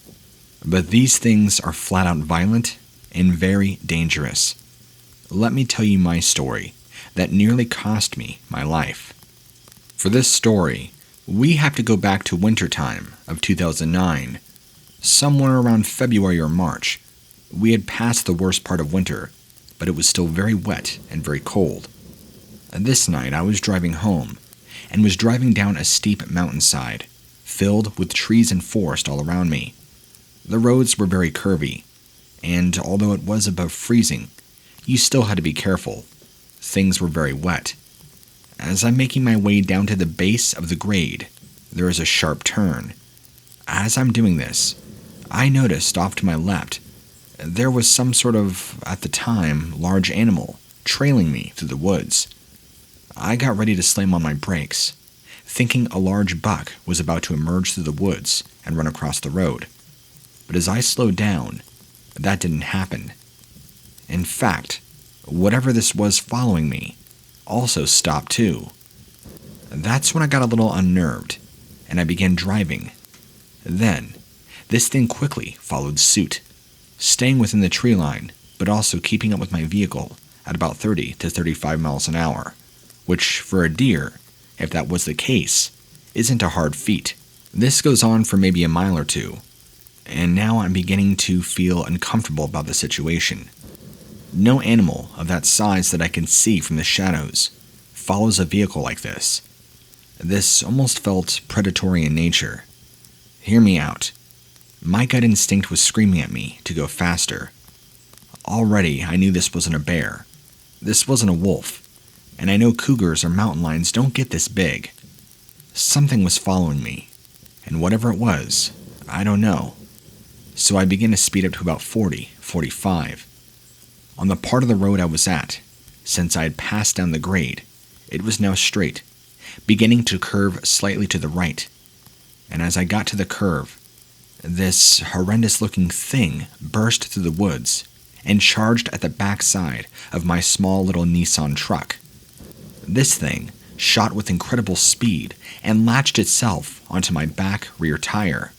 S1: But these things are flat out violent and very dangerous. Let me tell you my story that nearly cost me my life. For this story, we have to go back to wintertime of 2009. Somewhere around February or March, we had passed the worst part of winter, but it was still very wet and very cold. This night I was driving home, and was driving down a steep mountainside, filled with trees and forest all around me. The roads were very curvy, and although it was above freezing, you still had to be careful. Things were very wet. As I'm making my way down to the base of the grade, there is a sharp turn. As I'm doing this, I noticed off to my left, there was some sort of, at the time, large animal trailing me through the woods. I got ready to slam on my brakes, thinking a large buck was about to emerge through the woods and run across the road. But as I slowed down, that didn't happen. In fact, whatever this was following me also stopped too. That's when I got a little unnerved, and I began driving. Then, this thing quickly followed suit, staying within the tree line, but also keeping up with my vehicle at about 30 to 35 miles an hour, which for a deer, if that was the case, isn't a hard feat. This goes on for maybe a mile or two, and now I'm beginning to feel uncomfortable about the situation. No animal of that size that I can see from the shadows follows a vehicle like this, This almost felt predatory in nature. Hear me out. My gut instinct was screaming at me to go faster. Already, I knew this wasn't a bear. This wasn't a wolf. And I know cougars or mountain lions don't get this big. Something was following me. And whatever it was, I don't know. So I began to speed up to about 40, 45. On the part of the road I was at, since I had passed down the grade, it was now straight, beginning to curve slightly to the right. And as I got to the curve, this horrendous-looking thing burst through the woods and charged at the backside of my small little Nissan truck. This thing shot with incredible speed and latched itself onto my back rear tire.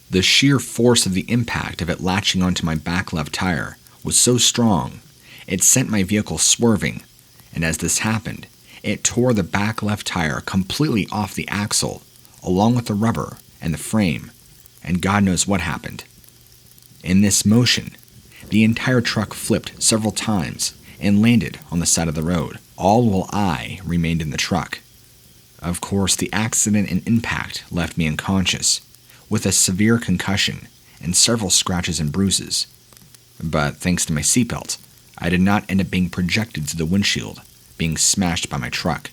S1: The sheer force of the impact of it latching onto my back left tire was so strong, it sent my vehicle swerving, and as this happened, it tore the back left tire completely off the axle, along with the rubber and the frame, and God knows what happened. In this motion, the entire truck flipped several times and landed on the side of the road, all while I remained in the truck. Of course, the accident and impact left me unconscious, with a severe concussion and several scratches and bruises. But thanks to my seatbelt, I did not end up being projected to the windshield, being smashed by my truck.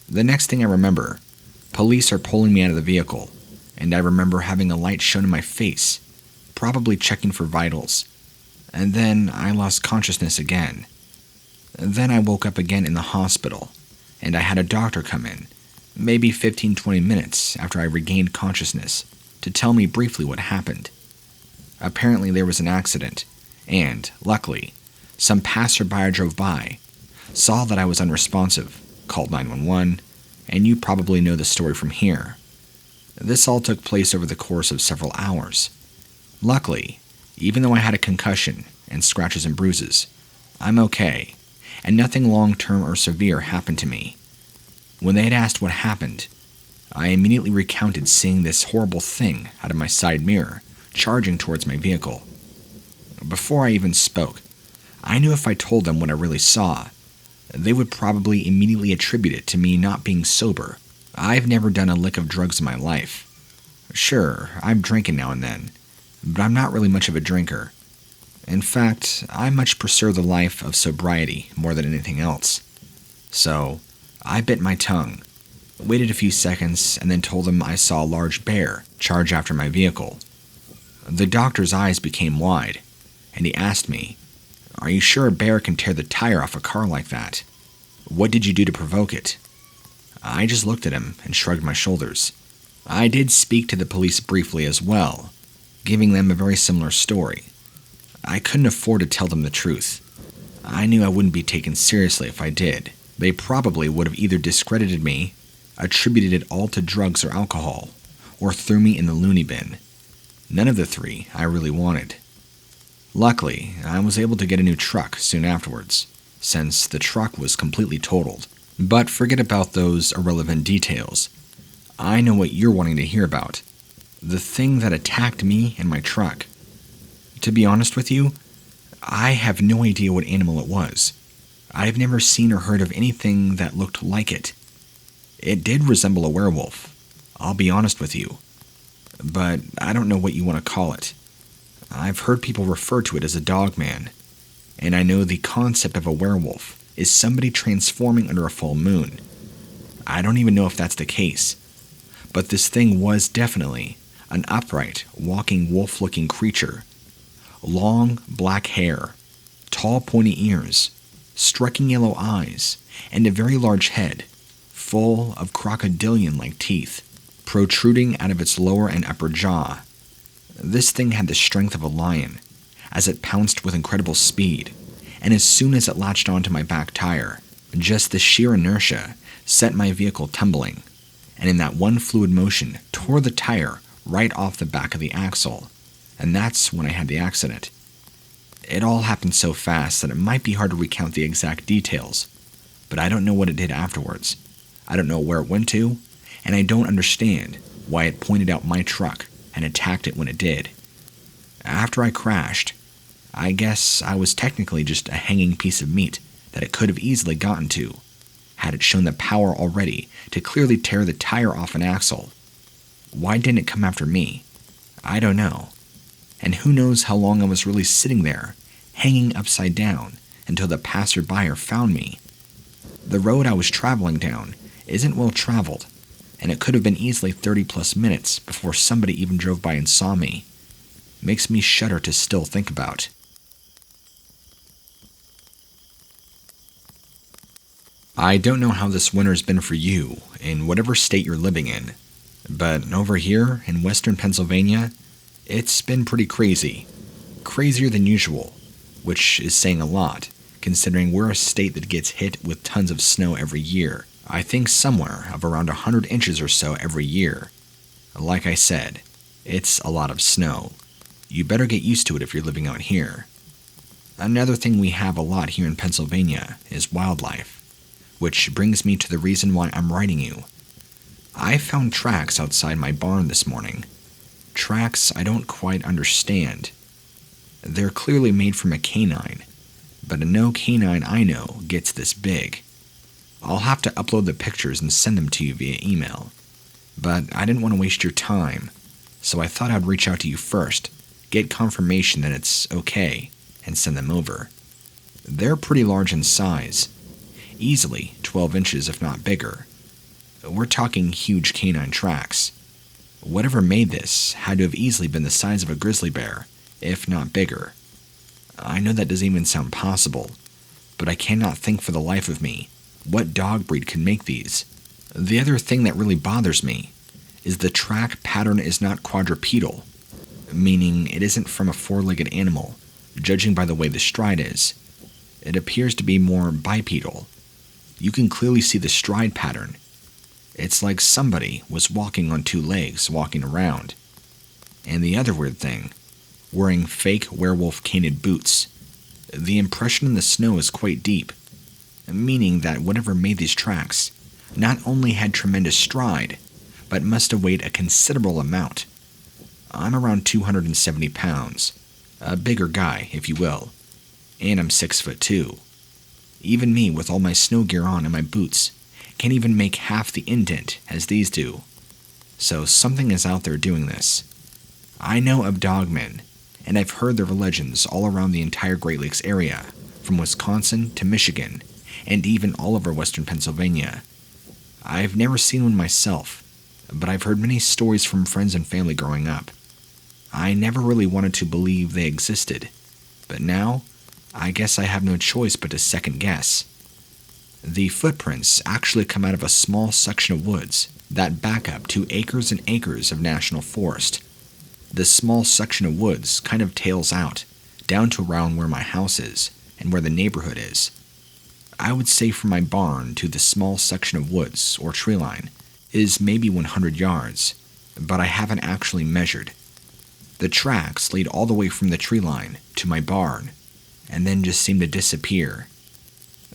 S1: The next thing I remember, police are pulling me out of the vehicle, and I remember having a light shone in my face, probably checking for vitals. And then I lost consciousness again. Then I woke up again in the hospital, and I had a doctor come in, maybe 15-20 minutes after I regained consciousness, to tell me briefly what happened. Apparently there was an accident, and, luckily, some passerby drove by, saw that I was unresponsive, called 911, and you probably know the story from here. This all took place over the course of several hours. Luckily, even though I had a concussion and scratches and bruises, I'm okay, and nothing long-term or severe happened to me. When they had asked what happened, I immediately recounted seeing this horrible thing out of my side mirror, charging towards my vehicle. Before I even spoke, I knew if I told them what I really saw, they would probably immediately attribute it to me not being sober. I've never done a lick of drugs in my life. Sure, I'm drinking now and then, but I'm not really much of a drinker. In fact, I much prefer the life of sobriety more than anything else. So, I bit my tongue, waited a few seconds, and then told them I saw a large bear charge after my vehicle. The doctor's eyes became wide, and he asked me, "Are you sure a bear can tear the tire off a car like that? What did you do to provoke it?" I just looked at him and shrugged my shoulders. I did speak to the police briefly as well, giving them a very similar story. I couldn't afford to tell them the truth. I knew I wouldn't be taken seriously if I did. They probably would have either discredited me, attributed it all to drugs or alcohol, or threw me in the loony bin. None of the three I really wanted. Luckily, I was able to get a new truck soon afterwards, since the truck was completely totaled. But forget about those irrelevant details. I know what you're wanting to hear about. The thing that attacked me and my truck. To be honest with you, I have no idea what animal it was. I've never seen or heard of anything that looked like it. It did resemble a werewolf, I'll be honest with you. But I don't know what you want to call it. I've heard people refer to it as a dogman, and I know the concept of a werewolf is somebody transforming under a full moon. I don't even know if that's the case, but this thing was definitely an upright, walking wolf-looking creature. Long, black hair, tall, pointy ears, striking yellow eyes, and a very large head, full of crocodilian-like teeth, protruding out of its lower and upper jaw. This thing had the strength of a lion, as it pounced with incredible speed, and as soon as it latched onto my back tire, just the sheer inertia sent my vehicle tumbling, and in that one fluid motion tore the tire right off the back of the axle, and that's when I had the accident. It all happened so fast that it might be hard to recount the exact details, but I don't know what it did afterwards. I don't know where it went to, and I don't understand why it pointed out my truck and attacked it when it did. After I crashed, I guess I was technically just a hanging piece of meat that it could have easily gotten to, had it shown the power already to clearly tear the tire off an axle? Why didn't it come after me? I don't know. And who knows how long I was really sitting there, hanging upside down, until the passerby found me. The road I was traveling down isn't well traveled, and it could have been easily 30+ minutes before somebody even drove by and saw me. Makes me shudder to still think about. I don't know how this winter's been for you, in whatever state you're living in, but over here in western Pennsylvania, it's been pretty crazy. Crazier than usual, which is saying a lot, considering we're a state that gets hit with tons of snow every year. I think somewhere of around 100 inches or so every year. Like I said, it's a lot of snow. You better get used to it if you're living out here. Another thing we have a lot here in Pennsylvania is wildlife, which brings me to the reason why I'm writing you. I found tracks outside my barn this morning. Tracks I don't quite understand. They're clearly made from a canine, but no canine I know gets this big. I'll have to upload the pictures and send them to you via email, but I didn't want to waste your time, so I thought I'd reach out to you first, get confirmation that it's okay, and send them over. They're pretty large in size, easily 12 inches if not bigger. We're talking huge canine tracks. Whatever made this had to have easily been the size of a grizzly bear, if not bigger. I know that doesn't even sound possible, but I cannot think for the life of me what dog breed can make these. The other thing that really bothers me is the track pattern is not quadrupedal, meaning it isn't from a four-legged animal, judging by the way the stride is. It appears to be more bipedal. You can clearly see the stride pattern. It's like somebody was walking on two legs, walking around. And the other weird thing, wearing fake werewolf canid boots. The impression in the snow is quite deep, meaning that whatever made these tracks not only had tremendous stride, but must have weighed a considerable amount. I'm around 270 pounds, a bigger guy, if you will, and I'm 6'2". Even me, with all my snow gear on and my boots, can't even make half the indent as these do. So something is out there doing this. I know of Dogman, and I've heard there are legends all around the entire Great Lakes area, from Wisconsin to Michigan, and even all over western Pennsylvania. I've never seen one myself, but I've heard many stories from friends and family growing up. I never really wanted to believe they existed, but now, I guess I have no choice but to second guess. The footprints actually come out of a small section of woods that back up to acres and acres of national forest. This small section of woods kind of tails out, down to around where my house is, and where the neighborhood is. I would say from my barn to the small section of woods, or tree line, is maybe 100 yards, but I haven't actually measured. The tracks lead all the way from the tree line to my barn, and then just seem to disappear.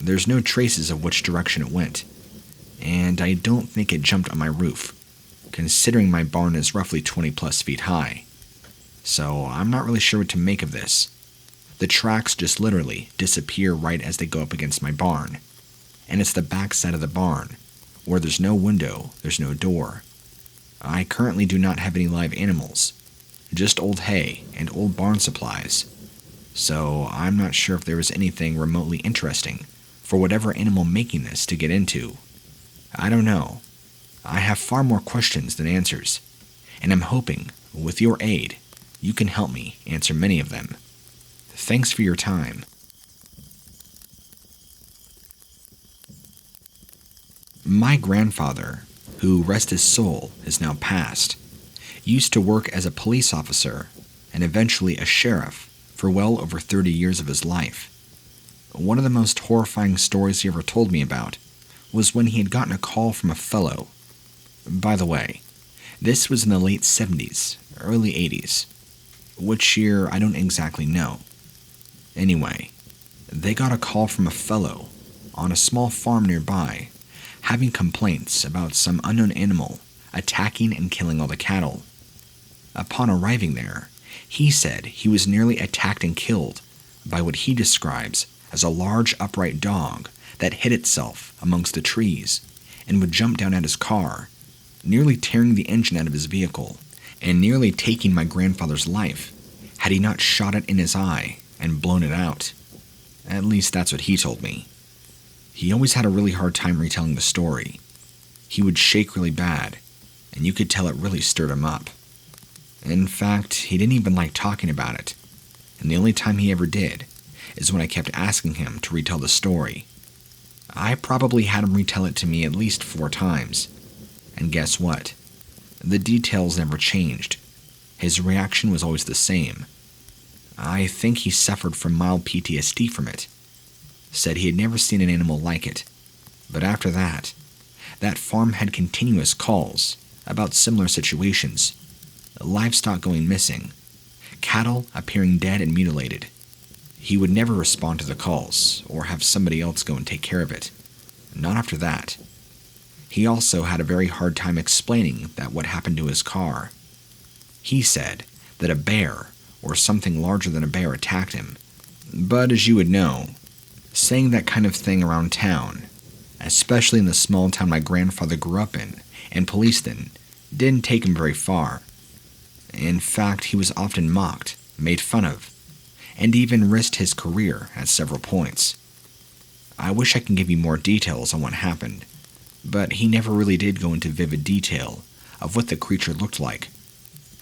S1: There's no traces of which direction it went, and I don't think it jumped on my roof, considering my barn is roughly 20+ feet high. So I'm not really sure what to make of this. The tracks just literally disappear right as they go up against my barn, and it's the back side of the barn, where there's no window, there's no door. I currently do not have any live animals, just old hay and old barn supplies, so I'm not sure if there is anything remotely interesting for whatever animal making this to get into. I don't know. I have far more questions than answers, and I'm hoping, with your aid, you can help me answer many of them. Thanks for your time. My grandfather, who rest his soul is now passed, used to work as a police officer and eventually a sheriff for well over 30 years of his life. One of the most horrifying stories he ever told me about was when he had gotten a call from a fellow. By the way, this was in the late 70s, early 80s. Which year, I don't exactly know. Anyway, they got a call from a fellow on a small farm nearby, having complaints about some unknown animal attacking and killing all the cattle. Upon arriving there, he said he was nearly attacked and killed by what he describes as a large upright dog that hid itself amongst the trees and would jump down at his car, nearly tearing the engine out of his vehicle and nearly taking my grandfather's life had he not shot it in his eye and blown it out. At least that's what he told me. He always had a really hard time retelling the story. He would shake really bad, and you could tell it really stirred him up. In fact, he didn't even like talking about it, and the only time he ever did is when I kept asking him to retell the story. I probably had him retell it to me at least 4 times, and guess what? The details never changed. His reaction was always the same. I think he suffered from mild PTSD from it. Said he had never seen an animal like it, but after that farm had continuous calls about similar situations. Livestock going missing, cattle appearing dead and mutilated. He would never respond to the calls or have somebody else go and take care of it. Not after that. He also had a very hard time explaining that what happened to his car. He said that a bear or something larger than a bear attacked him. But as you would know, saying that kind of thing around town, especially in the small town my grandfather grew up in and policed in, didn't take him very far. In fact, he was often mocked, made fun of, and even risked his career at several points. I wish I could give you more details on what happened, but he never really did go into vivid detail of what the creature looked like,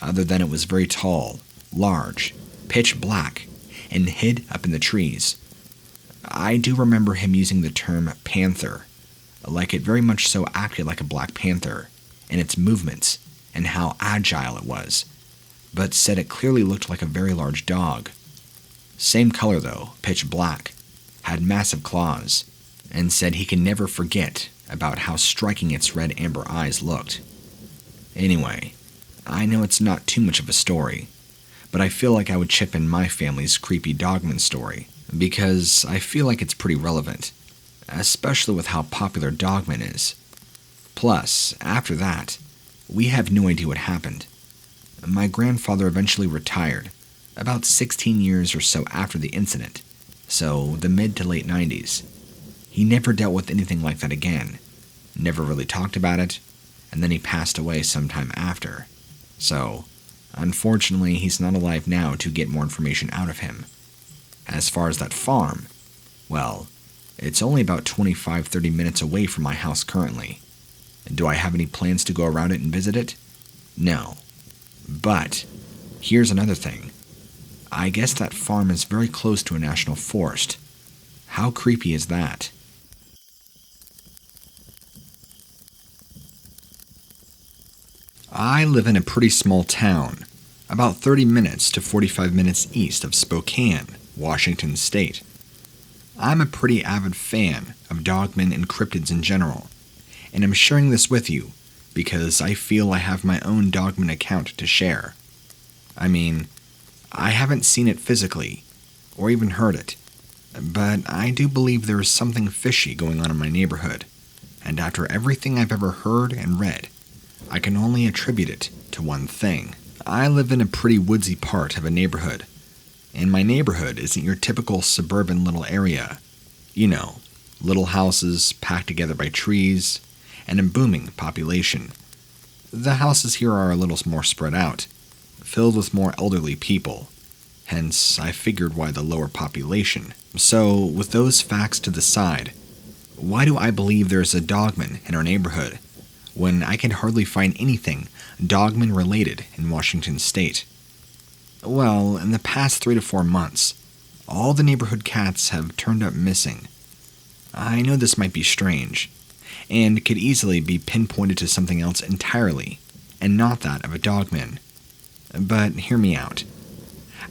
S1: other than it was very tall, large, pitch black, and hid up in the trees. I do remember him using the term panther, like it very much so acted like a black panther in its movements and how agile it was, but said it clearly looked like a very large dog. Same color though, pitch black, had massive claws, and said he can never forget about how striking its red amber eyes looked. Anyway, I know it's not too much of a story, but I feel like I would chip in my family's creepy Dogman story, because I feel like it's pretty relevant, especially with how popular Dogman is. Plus, after that, we have no idea what happened. My grandfather eventually retired, about 16 years or so after the incident, so the mid to late 90s. He never dealt with anything like that again, never really talked about it, and then he passed away sometime after. So, unfortunately, he's not alive now to get more information out of him. As far as that farm, well, it's only about 25-30 minutes away from my house currently. Do I have any plans to go around it and visit it? No. But, here's another thing. I guess that farm is very close to a national forest. How creepy is that? I live in a pretty small town, about 30 minutes to 45 minutes east of Spokane, Washington State. I'm a pretty avid fan of Dogman and cryptids in general, and I'm sharing this with you because I feel I have my own Dogman account to share. I mean, I haven't seen it physically, or even heard it, but I do believe there is something fishy going on in my neighborhood, and after everything I've ever heard and read, I can only attribute it to one thing. I live in a pretty woodsy part of a neighborhood, and my neighborhood isn't your typical suburban little area. You know, little houses packed together by trees, and a booming population. The houses here are a little more spread out, filled with more elderly people, hence I figured why the lower population. So, with those facts to the side, why do I believe there's a Dogman in our neighborhood, when I can hardly find anything Dogman related in Washington State? Well, in the past 3 to 4 months, all the neighborhood cats have turned up missing. I know this might be strange, and could easily be pinpointed to something else entirely, and not that of a Dogman. But hear me out.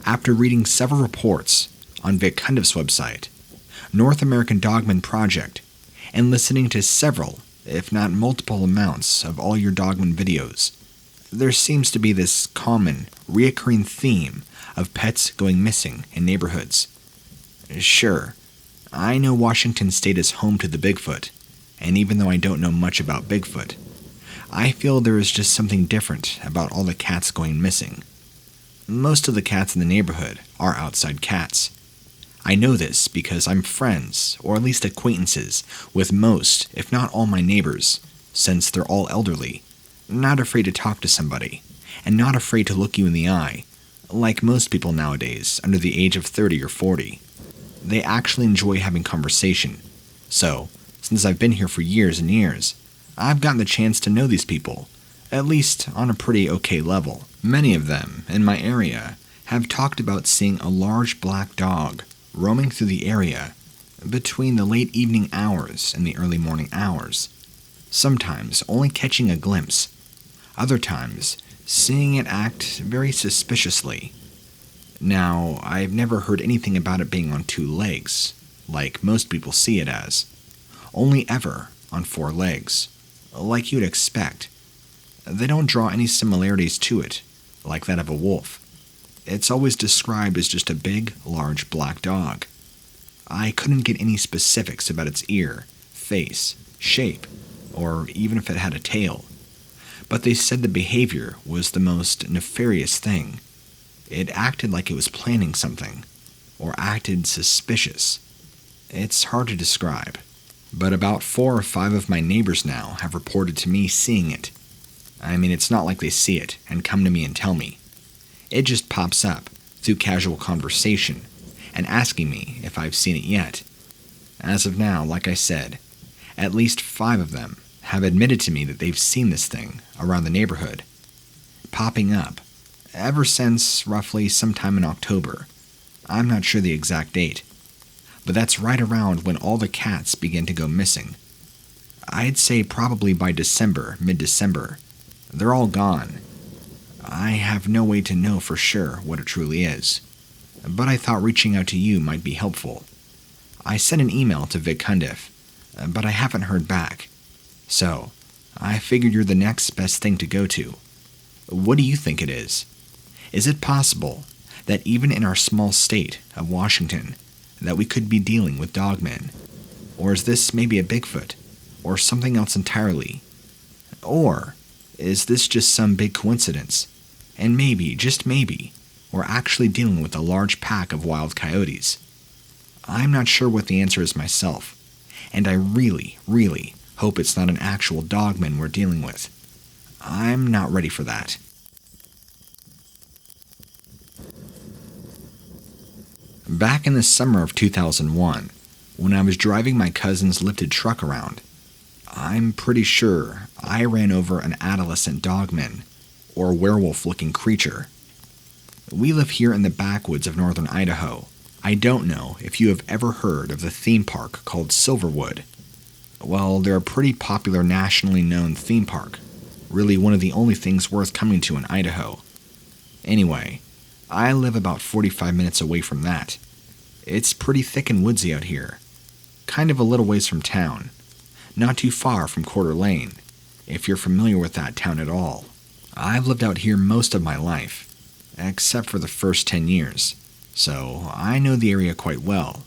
S1: After reading several reports on Vic Cundiff's website, North American Dogman Project, and listening to several, if not multiple amounts of all your Dogman videos, there seems to be this common, reoccurring theme of pets going missing in neighborhoods. Sure, I know Washington State is home to the Bigfoot, and even though I don't know much about Bigfoot, I feel there is just something different about all the cats going missing. Most of the cats in the neighborhood are outside cats. I know this because I'm friends, or at least acquaintances, with most, if not all my neighbors, since they're all elderly, not afraid to talk to somebody, and not afraid to look you in the eye, like most people nowadays under the age of 30 or 40. They actually enjoy having conversation. So, since I've been here for years and years, I've gotten the chance to know these people, at least on a pretty okay level. Many of them, in my area, have talked about seeing a large black dog roaming through the area between the late evening hours and the early morning hours, sometimes only catching a glimpse, other times seeing it act very suspiciously. Now, I've never heard anything about it being on 2 legs, like most people see it as, only ever on 4 legs, like you'd expect. They don't draw any similarities to it, like that of a wolf. It's always described as just a big, large black dog. I couldn't get any specifics about its ear, face, shape, or even if it had a tail. But they said the behavior was the most nefarious thing. It acted like it was planning something, or acted suspicious. It's hard to describe, but about 4 or 5 of my neighbors now have reported to me seeing it. I mean, it's not like they see it and come to me and tell me. It just pops up through casual conversation and asking me if I've seen it yet. As of now, like I said, at least 5 of them have admitted to me that they've seen this thing around the neighborhood, popping up ever since roughly sometime in October. I'm not sure the exact date, but that's right around when all the cats began to go missing. I'd say probably by December, mid-December. They're all gone. I have no way to know for sure what it truly is, but I thought reaching out to you might be helpful. I sent an email to Vic Cundiff, but I haven't heard back, so I figured you're the next best thing to go to. What do you think it is? Is it possible that even in our small state of Washington, that we could be dealing with dogmen? Or is this maybe a Bigfoot, or something else entirely? Or is this just some big coincidence? And maybe, just maybe, we're actually dealing with a large pack of wild coyotes. I'm not sure what the answer is myself, and I really, really hope it's not an actual dogman we're dealing with. I'm not ready for that. Back in the summer of 2001, when I was driving my cousin's lifted truck around, I'm pretty sure I ran over an adolescent dogman, or werewolf-looking creature. We live here in the backwoods of northern Idaho. I don't know if you have ever heard of the theme park called Silverwood. Well, they're a pretty popular nationally known theme park, really one of the only things worth coming to in Idaho. Anyway, I live about 45 minutes away from that. It's pretty thick and woodsy out here, kind of a little ways from town, not too far from Coeur d'Alene, if you're familiar with that town at all. I've lived out here most of my life, except for the first 10 years, so I know the area quite well.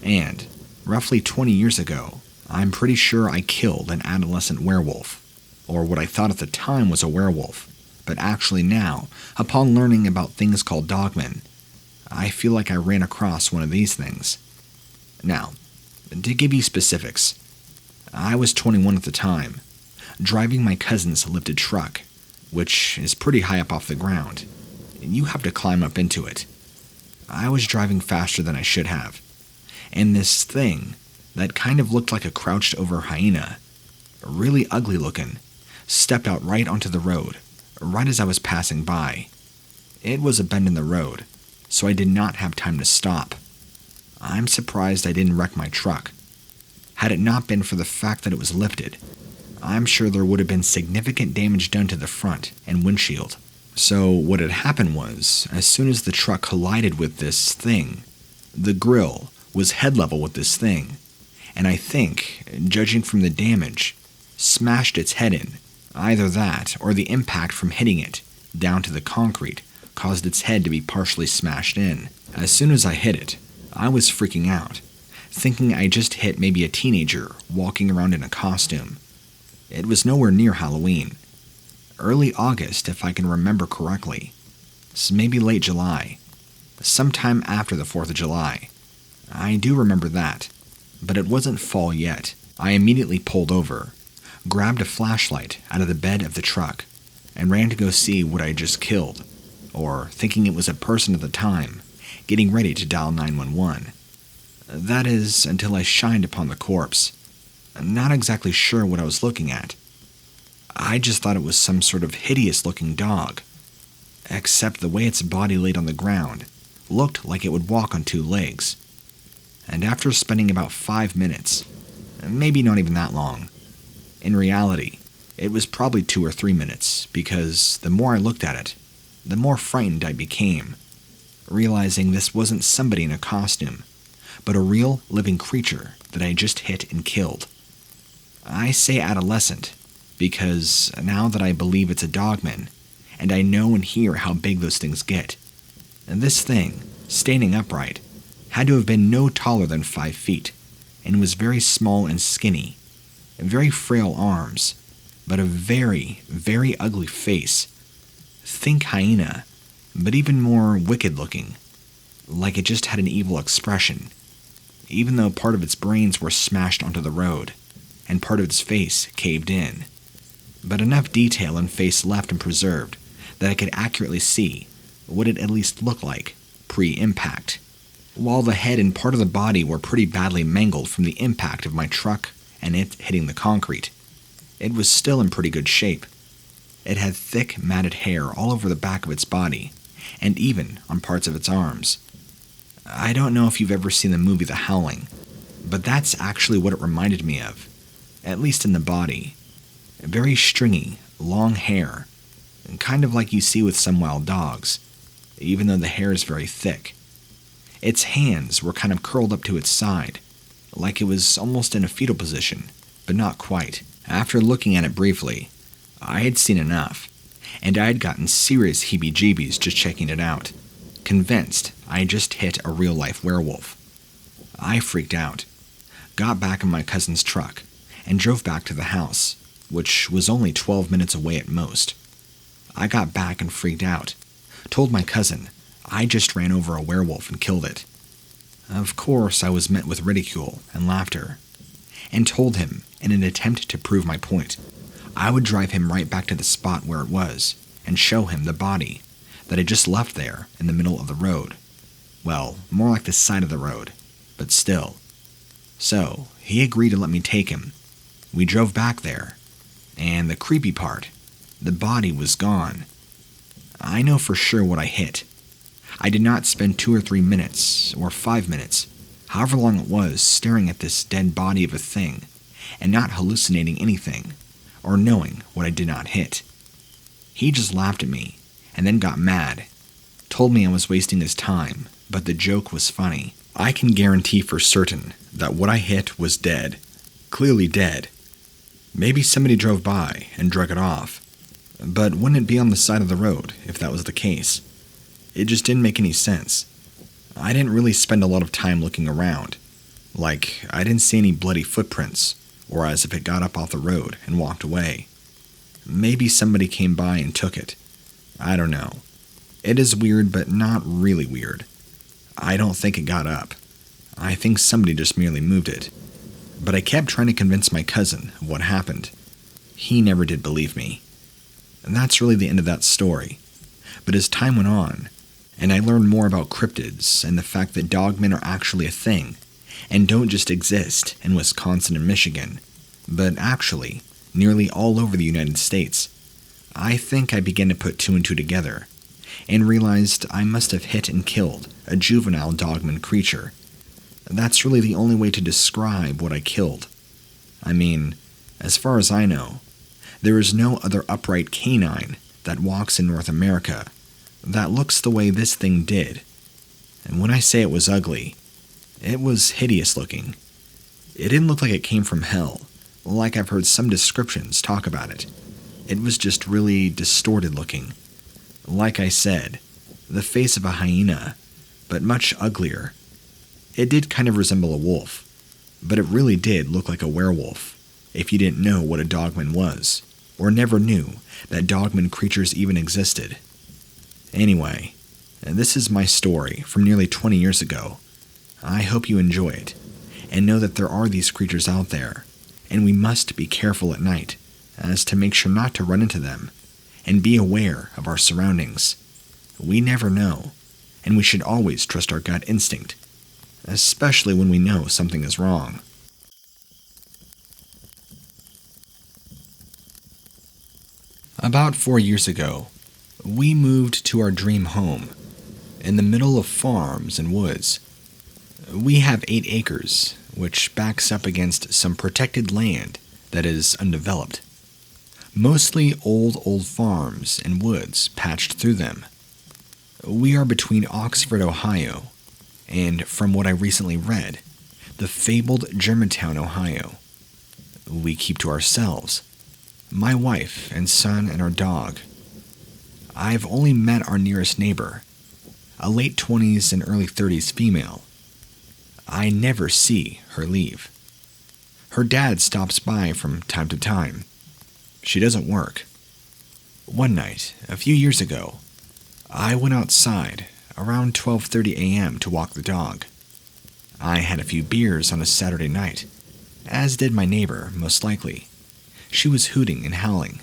S1: And, roughly 20 years ago, I'm pretty sure I killed an adolescent werewolf, or what I thought at the time was a werewolf, but actually now, upon learning about things called dogmen, I feel like I ran across one of these things. Now, to give you specifics, I was 21 at the time, driving my cousin's lifted truck, which is pretty high up off the ground. You have to climb up into it. I was driving faster than I should have, and this thing that kind of looked like a crouched over hyena, really ugly looking, stepped out right onto the road, right as I was passing by. It was a bend in the road, so I did not have time to stop. I'm surprised I didn't wreck my truck. Had it not been for the fact that it was lifted, I'm sure there would have been significant damage done to the front and windshield. So what had happened was, as soon as the truck collided with this thing, the grill was head level with this thing, and I think, judging from the damage, smashed its head in. Either that, or the impact from hitting it down to the concrete caused its head to be partially smashed in. As soon as I hit it, I was freaking out, thinking I just hit maybe a teenager walking around in a costume. It was nowhere near Halloween. Early August, if I can remember correctly. So maybe late July. Sometime after the 4th of July. I do remember that, but it wasn't fall yet. I immediately pulled over, grabbed a flashlight out of the bed of the truck, and ran to go see what I had just killed, or thinking it was a person at the time, getting ready to dial 911. That is, until I shined upon the corpse. Not exactly sure what I was looking at. I just thought it was some sort of hideous-looking dog, except the way its body laid on the ground looked like it would walk on two legs. And after spending about 5 minutes, maybe not even that long, in reality, it was probably 2 or 3 minutes, because the more I looked at it, the more frightened I became, realizing this wasn't somebody in a costume, but a real living creature that I had just hit and killed. I say adolescent because now that I believe it's a Dogman, and I know and hear how big those things get, and this thing, standing upright, had to have been no taller than 5 feet, and was very small and skinny, and very frail arms, but a very, very ugly face. Think hyena, but even more wicked looking, like it just had an evil expression, even though part of its brains were smashed onto the road, and part of its face caved in. But enough detail and face left and preserved that I could accurately see what it at least looked like pre-impact. While the head and part of the body were pretty badly mangled from the impact of my truck and it hitting the concrete, it was still in pretty good shape. It had thick, matted hair all over the back of its body, and even on parts of its arms. I don't know if you've ever seen the movie The Howling, but that's actually what it reminded me of, at least in the body. Very stringy, long hair, kind of like you see with some wild dogs, even though the hair is very thick. Its hands were kind of curled up to its side, like it was almost in a fetal position, but not quite. After looking at it briefly, I had seen enough, and I had gotten serious heebie-jeebies just checking it out, convinced I had just hit a real-life werewolf. I freaked out, got back in my cousin's truck, and drove back to the house, which was only 12 minutes away at most. I got back and freaked out, told my cousin I just ran over a werewolf and killed it. Of course, I was met with ridicule and laughter, and told him, in an attempt to prove my point, I would drive him right back to the spot where it was and show him the body that I just left there in the middle of the road. Well, more like the side of the road, but still. So, he agreed to let me take him. We drove back there, and the creepy part, the body was gone. I know for sure what I hit. I did not spend 2 or 3 minutes, or 5 minutes, however long it was, staring at this dead body of a thing, and not hallucinating anything, or knowing what I did not hit. He just laughed at me, and then got mad, told me I was wasting his time, but the joke was funny. I can guarantee for certain that what I hit was dead, clearly dead. Maybe somebody drove by and drug it off, but wouldn't it be on the side of the road if that was the case? It just didn't make any sense. I didn't really spend a lot of time looking around. Like, I didn't see any bloody footprints, or as if it got up off the road and walked away. Maybe somebody came by and took it. I don't know. It is weird, but not really weird. I don't think it got up. I think somebody just merely moved it. But I kept trying to convince my cousin of what happened. He never did believe me. And that's really the end of that story. But as time went on, and I learned more about cryptids and the fact that dogmen are actually a thing, and don't just exist in Wisconsin and Michigan, but actually nearly all over the United States, I think I began to put 2 and 2 together, and realized I must have hit and killed a juvenile dogman creature. That's really the only way to describe what I killed. I mean, as far as I know, there is no other upright canine that walks in North America that looks the way this thing did. And when I say it was ugly, it was hideous looking. It didn't look like it came from hell, like I've heard some descriptions talk about it. It was just really distorted looking. Like I said, the face of a hyena, but much uglier. It did kind of resemble a wolf, but it really did look like a werewolf, if you didn't know what a dogman was, or never knew that dogman creatures even existed. Anyway, this is my story from nearly 20 years ago. I hope you enjoy it, and know that there are these creatures out there, and we must be careful at night, as to make sure not to run into them, and be aware of our surroundings. We never know, and we should always trust our gut instinct, especially when we know something is wrong. About 4 years ago, we moved to our dream home, in the middle of farms and woods. We have 8 acres, which backs up against some protected land that is undeveloped. Mostly old farms and woods patched through them. We are between Oxford, Ohio, and from what I recently read, the fabled Germantown, Ohio. We keep to ourselves, my wife and son and our dog. I've only met our nearest neighbor, a late 20s and early 30s female. I never see her leave. Her dad stops by from time to time. She doesn't work. One night, a few years ago, I went outside around 12:30 a.m. to walk the dog. I had a few beers on a Saturday night, as did my neighbor, most likely. She was hooting and howling,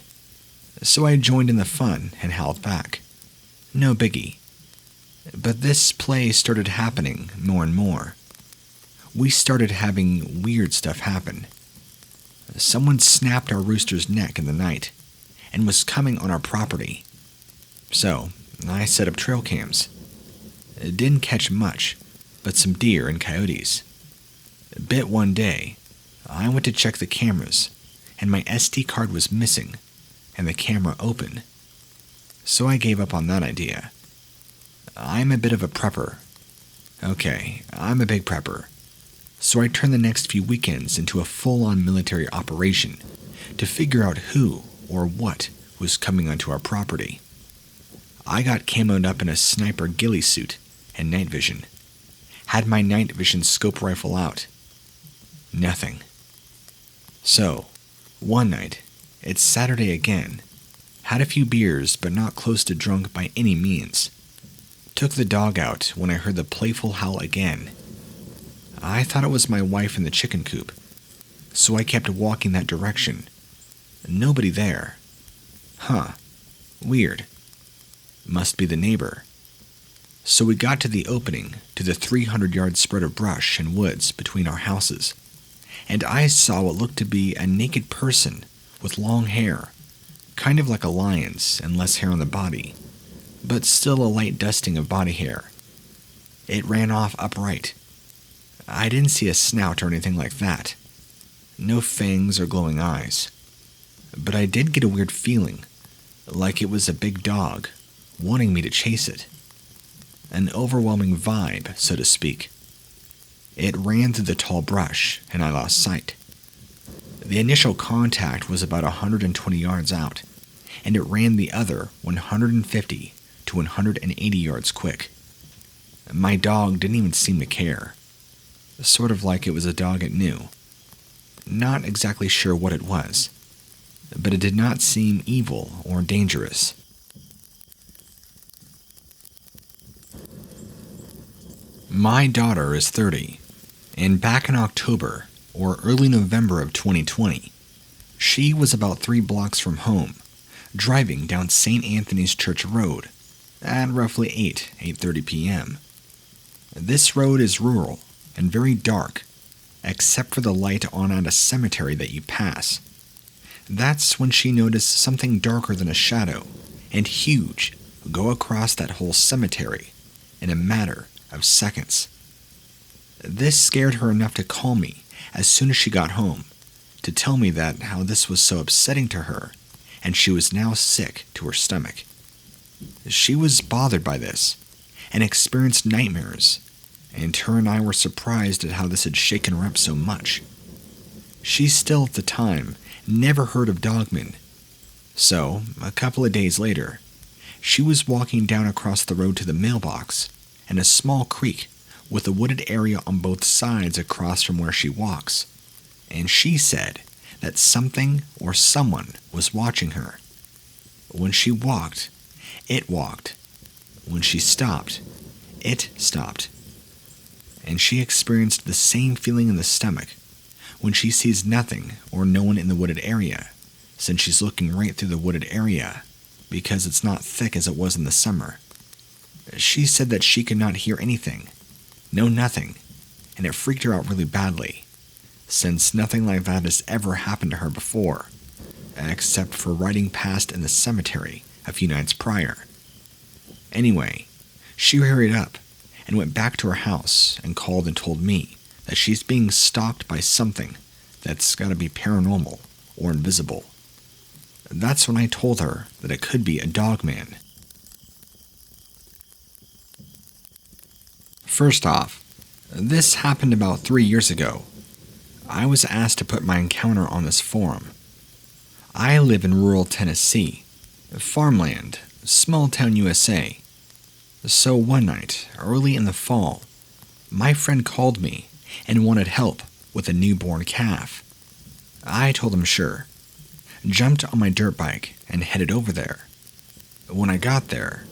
S1: so I joined in the fun and howled back. No biggie. But this play started happening more and more. We started having weird stuff happen. Someone snapped our rooster's neck in the night and was coming on our property. So I set up trail cams. It didn't catch much, but some deer and coyotes. Bit one day, I went to check the cameras, and my SD card was missing, and the camera open. So I gave up on that idea. I'm a bit of a prepper. Okay, I'm a big prepper. So I turned the next few weekends into a full-on military operation to figure out who or what was coming onto our property. I got camoed up in a sniper ghillie suit and night vision. Had my night vision scope rifle out. Nothing. So, one night, it's Saturday again. Had a few beers, but not close to drunk by any means. Took the dog out when I heard the playful howl again. I thought it was my wife in the chicken coop, so I kept walking that direction. Nobody there. Huh. Weird. Must be the neighbor. So we got to the opening, to the 300-yard spread of brush and woods between our houses, and I saw what looked to be a naked person with long hair, kind of like a lion's and less hair on the body, but still a light dusting of body hair. It ran off upright. I didn't see a snout or anything like that. No fangs or glowing eyes. But I did get a weird feeling, like it was a big dog, wanting me to chase it. An overwhelming vibe, so to speak. It ran through the tall brush, and I lost sight. The initial contact was about 120 yards out, and it ran the other 150 to 180 yards quick. My dog didn't even seem to care. Sort of like it was a dog it knew. Not exactly sure what it was, but it did not seem evil or dangerous. My daughter is 30, and back in October or early November of 2020, she was about 3 blocks from home, driving down St. Anthony's Church Road at roughly 8:30 p.m. This road is rural and very dark, except for the light on at a cemetery that you pass. That's when she noticed something darker than a shadow and huge go across that whole cemetery in a matter of seconds. This scared her enough to call me as soon as she got home to tell me that how this was so upsetting to her and she was now sick to her stomach. She was bothered by this and experienced nightmares, and her and I were surprised at how this had shaken her up so much. She still at the time never heard of Dogman. So, a couple of days later, she was walking down across the road to the mailbox and a small creek with a wooded area on both sides across from where she walks, and she said that something or someone was watching her. When she walked, it walked. When she stopped, it stopped. and she experienced the same feeling in the stomach when she sees nothing or no one in the wooded area, since she's looking right through the wooded area because it's not thick as it was in the summer. She said that she could not hear anything, no nothing, and it freaked her out really badly, since nothing like that has ever happened to her before, except for riding past in the cemetery a few nights prior. Anyway, she hurried up and went back to her house and called and told me that she's being stalked by something that's gotta be paranormal or invisible. That's when I told her that it could be a Dogman. First off, this happened about 3 years ago. I was asked to put my encounter on this forum. I live in rural Tennessee, farmland, small town USA. So one night, early in the fall, my friend called me and wanted help with a newborn calf. I told him sure, jumped on my dirt bike and headed over there. When I got there,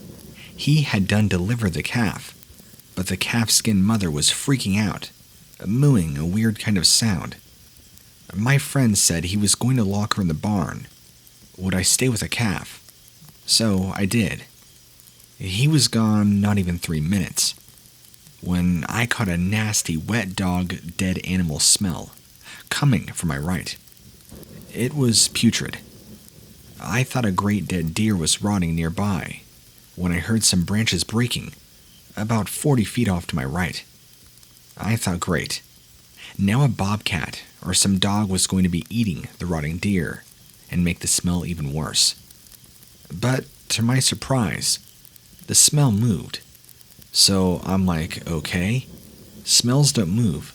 S1: he had done delivered the calf, but the calf-skin mother was freaking out, mooing a weird kind of sound. My friend said he was going to lock her in the barn. Would I stay with the calf? So I did. He was gone not even 3 minutes, when I caught a nasty wet dog dead animal smell coming from my right. It was putrid. I thought a great dead deer was rotting nearby when I heard some branches breaking about 40 feet off to my right. I thought, great. Now a bobcat or some dog was going to be eating the rotting deer and make the smell even worse. But to my surprise, the smell moved. So I'm like, okay, smells don't move.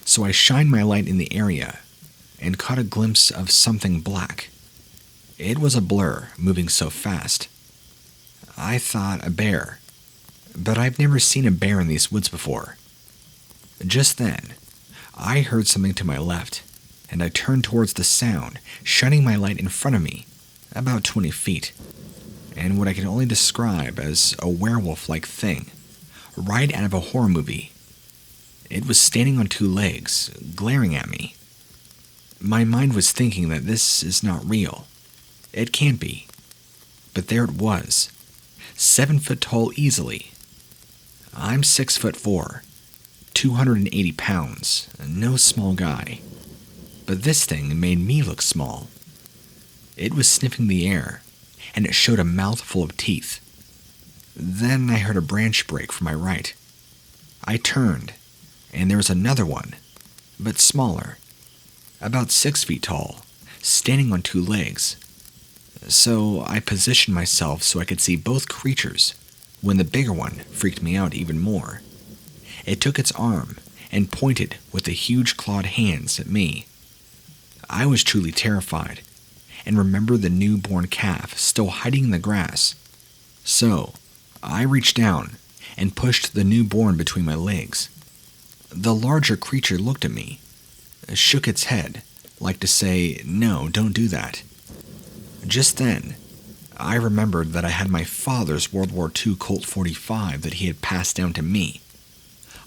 S1: So I shined my light in the area and caught a glimpse of something black. It was a blur moving so fast. I thought a bear, but I've never seen a bear in these woods before. Just then, I heard something to my left, and I turned towards the sound, shining my light in front of me, about 20 feet, and what I can only describe as a werewolf-like thing, right out of a horror movie. It was standing on 2 legs, glaring at me. My mind was thinking that this is not real. It can't be. But there it was, 7 foot tall easily. I'm 6'4", 280 pounds, no small guy. But this thing made me look small. It was sniffing the air, and it showed a mouth full of teeth. Then I heard a branch break from my right. I turned, and there was another one, but smaller, about 6 feet tall, standing on 2 legs. So I positioned myself so I could see both creatures, when the bigger one freaked me out even more. It took its arm and pointed with the huge clawed hands at me. I was truly terrified, and remembered the newborn calf still hiding in the grass. So I reached down and pushed the newborn between my legs. The larger creature looked at me, shook its head, like to say, no, don't do that. Just then, I remembered that I had my father's World War II Colt 45 that he had passed down to me.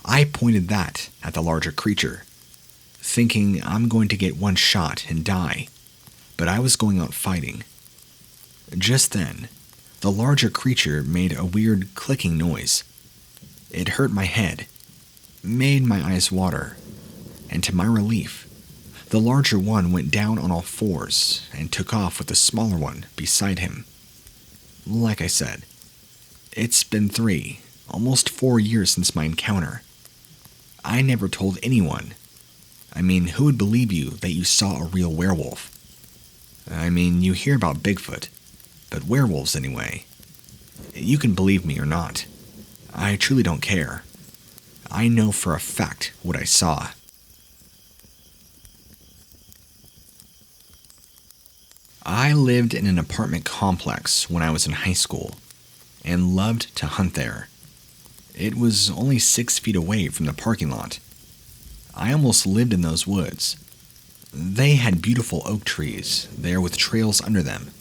S1: I pointed that at the larger creature, thinking I'm going to get one shot and die, but I was going out fighting. Just then, the larger creature made a weird clicking noise. It hurt my head, made my eyes water, and to my relief, the larger one went down on all fours and took off with the smaller one beside him. Like I said, it's been 3, almost 4 years since my encounter. I never told anyone. I mean, who would believe you that you saw a real werewolf? I mean, you hear about Bigfoot, but werewolves anyway. You can believe me or not. I truly don't care. I know for a fact what I saw. I lived in an apartment complex when I was in high school, and loved to hunt there. It was only 6 feet away from the parking lot. I almost lived in those woods. They had beautiful oak trees there with trails under them.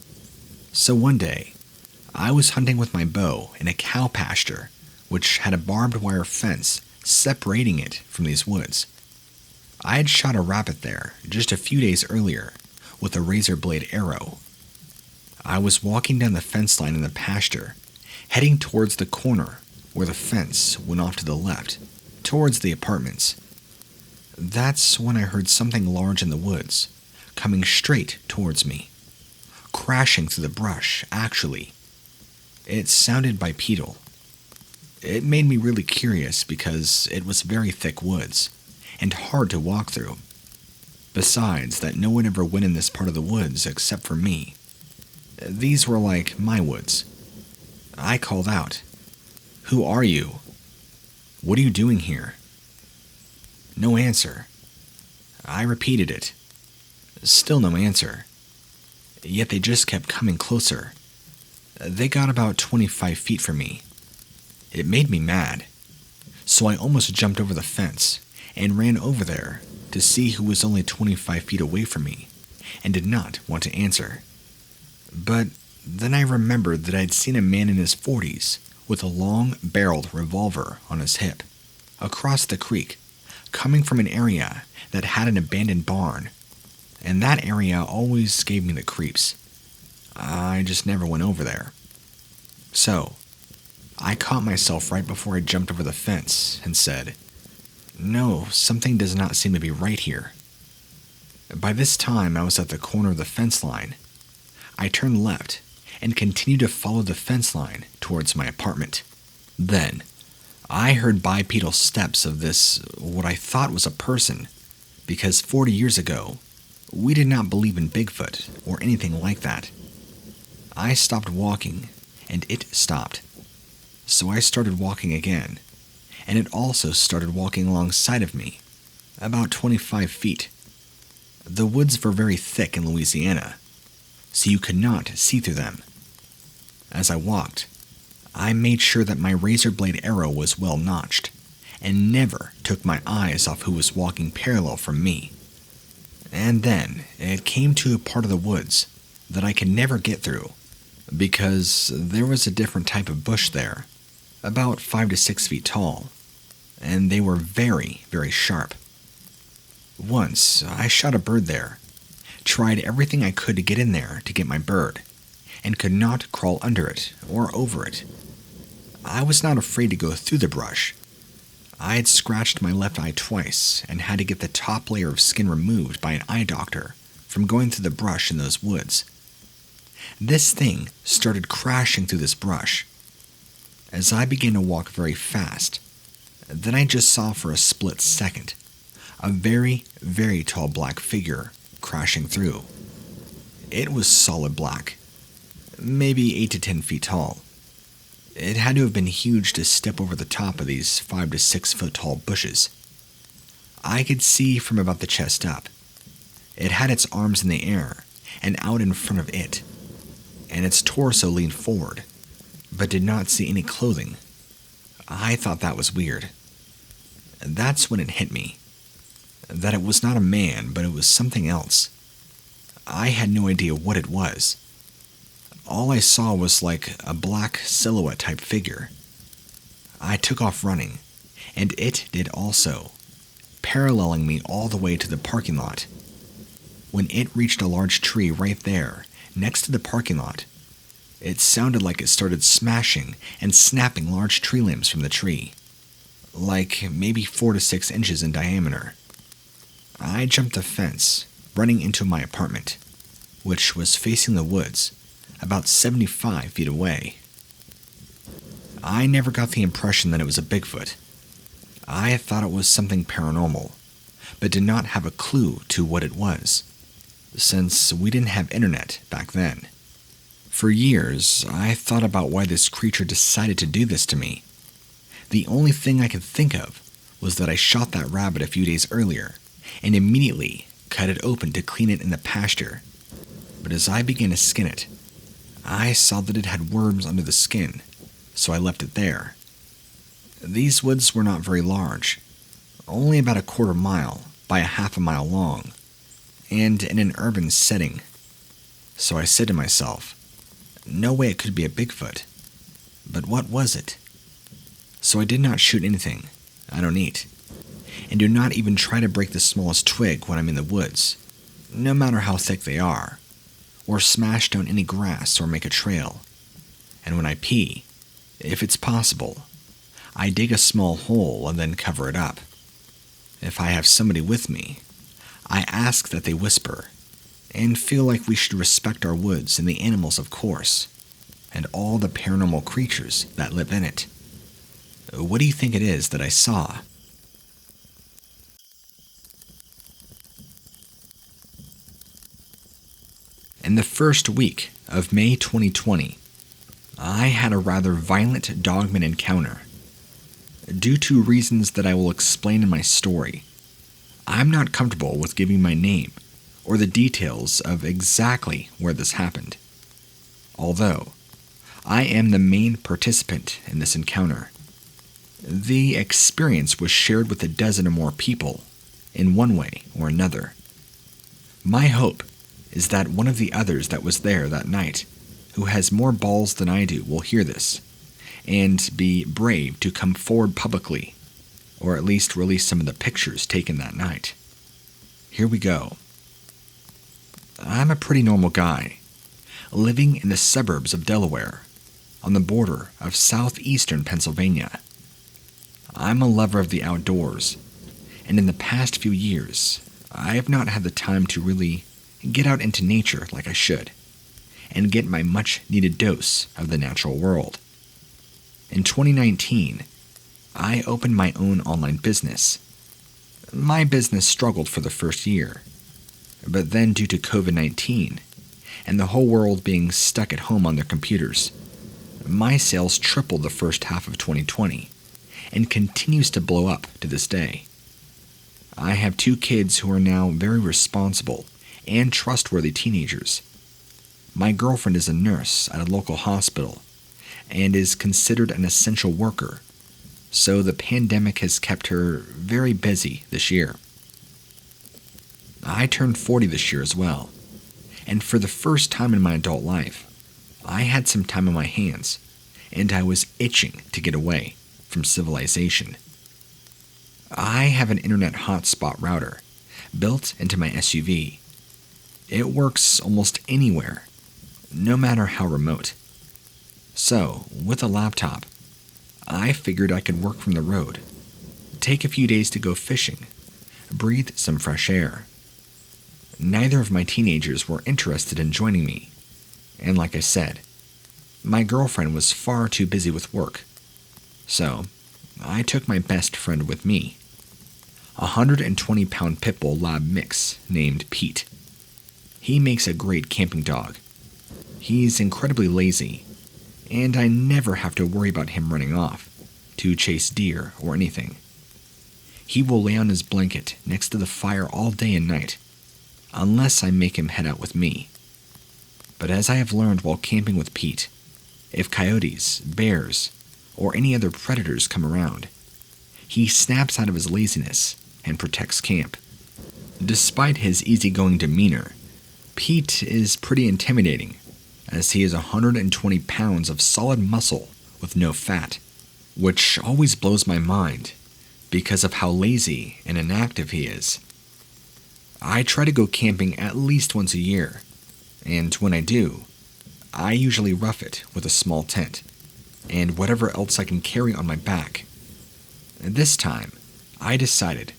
S1: So one day, I was hunting with my bow in a cow pasture, which had a barbed wire fence separating it from these woods. I had shot a rabbit there just a few days earlier with a razor blade arrow. I was walking down the fence line in the pasture, heading towards the corner where the fence went off to the left, towards the apartments. That's when I heard something large in the woods, coming straight towards me. Crashing through the brush, actually. It sounded bipedal. It made me really curious because it was very thick woods, and hard to walk through. Besides that no one ever went in this part of the woods except for me. These were like my woods. I called out, "Who are you? What are you doing here?" No answer. I repeated it. Still no answer. Yet they just kept coming closer. They got about 25 feet from me. It made me mad. So I almost jumped over the fence and ran over there to see who was only 25 feet away from me and did not want to answer. But then I remembered that I'd seen a man in his 40s with a long-barreled revolver on his hip, across the creek, coming from an area that had an abandoned barn, and that area always gave me the creeps. I just never went over there. So, I caught myself right before I jumped over the fence and said, "No, something does not seem to be right here." By this time, I was at the corner of the fence line. I turned left and continued to follow the fence line towards my apartment. Then, I heard bipedal steps of this, what I thought was a person, because 40 years ago, we did not believe in Bigfoot or anything like that. I stopped walking, and it stopped. So I started walking again, and it also started walking alongside of me, about 25 feet. The woods were very thick in Louisiana, so you could not see through them. As I walked, I made sure that my razor blade arrow was well notched, and never took my eyes off who was walking parallel from me. And then it came to a part of the woods that I could never get through, because there was a different type of bush there, about 5 to 6 feet tall, and they were very, very sharp. Once, I shot a bird there, tried everything I could to get in there to get my bird, and could not crawl under it or over it. I was not afraid to go through the brush. I had scratched my left eye twice and had to get the top layer of skin removed by an eye doctor from going through the brush in those woods. This thing started crashing through this brush. As I began to walk very fast, then I just saw for a split second a very, very tall black figure crashing through. It was solid black, maybe 8 to 10 feet tall. It had to have been huge to step over the top of these 5 to 6 foot tall bushes. I could see from about the chest up. It had its arms in the air and out in front of it, and its torso leaned forward, but did not see any clothing. I thought that was weird. That's when it hit me, that it was not a man, but it was something else. I had no idea what it was. All I saw was like a black silhouette type figure. I took off running, and it did also, paralleling me all the way to the parking lot. When it reached a large tree right there, next to the parking lot, it sounded like it started smashing and snapping large tree limbs from the tree, like maybe 4 to 6 inches in diameter. I jumped the fence, running into my apartment, which was facing the woods, about 75 feet away. I never got the impression that it was a Bigfoot. I thought it was something paranormal, but did not have a clue to what it was, since we didn't have internet back then. For years, I thought about why this creature decided to do this to me. The only thing I could think of was that I shot that rabbit a few days earlier, and immediately cut it open to clean it in the pasture. But as I began to skin it, I saw that it had worms under the skin, so I left it there. These woods were not very large, only about a quarter mile by a half a mile long, and in an urban setting. So I said to myself, no way it could be a Bigfoot. But what was it? So I did not shoot anything, I don't eat, and do not even try to break the smallest twig when I'm in the woods, no matter how thick they are, or smash down any grass or make a trail. And when I pee, if it's possible, I dig a small hole and then cover it up. If I have somebody with me, I ask that they whisper, and feel like we should respect our woods and the animals, of course, and all the paranormal creatures that live in it. What do you think it is that I saw? In the first week of May 2020, I had a rather violent Dogman encounter. Due to reasons that I will explain in my story, I'm not comfortable with giving my name or the details of exactly where this happened. Although, I am the main participant in this encounter. The experience was shared with a dozen or more people in one way or another. My hope is that one of the others that was there that night, who has more balls than I do, will hear this and be brave to come forward publicly, or at least release some of the pictures taken that night. Here we go. I'm a pretty normal guy, living in the suburbs of Delaware, on the border of southeastern Pennsylvania. I'm a lover of the outdoors, and in the past few years, I have not had the time to really get out into nature like I should, and get my much-needed dose of the natural world. In 2019, I opened my own online business. My business struggled for the first year, but then due to COVID-19 and the whole world being stuck at home on their computers, my sales tripled the first half of 2020 and continues to blow up to this day. I have 2 kids who are now very responsible and trustworthy teenagers. My girlfriend is a nurse at a local hospital and is considered an essential worker, so the pandemic has kept her very busy this year. I turned 40 this year as well, and for the first time in my adult life, I had some time on my hands, and I was itching to get away from civilization. I have an internet hotspot router built into my SUV. It works almost anywhere, no matter how remote. So, with a laptop, I figured I could work from the road, take a few days to go fishing, breathe some fresh air. Neither of my teenagers were interested in joining me, and like I said, my girlfriend was far too busy with work. So, I took my best friend with me, a 120-pound pit bull lab mix named Pete. He makes a great camping dog. He's incredibly lazy, and I never have to worry about him running off to chase deer or anything. He will lay on his blanket next to the fire all day and night, unless I make him head out with me. But as I have learned while camping with Pete, if coyotes, bears, or any other predators come around, he snaps out of his laziness and protects camp. Despite his easygoing demeanor, Pete is pretty intimidating, as he is 120 pounds of solid muscle with no fat, which always blows my mind because of how lazy and inactive he is. I try to go camping at least once a year, and when I do, I usually rough it with a small tent and whatever else I can carry on my back. This time, I decided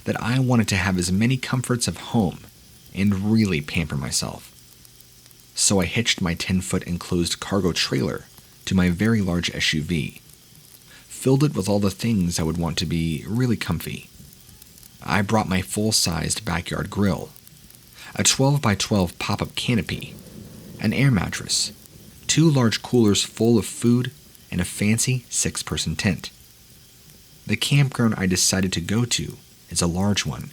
S1: that I wanted to have as many comforts of home and really pamper myself. So I hitched my 10-foot enclosed cargo trailer to my very large SUV, filled it with all the things I would want to be really comfy. I brought my full-sized backyard grill, a 12x12 pop-up canopy, an air mattress, 2 large coolers full of food, and a fancy 6-person tent. The campground I decided to go to is a large one,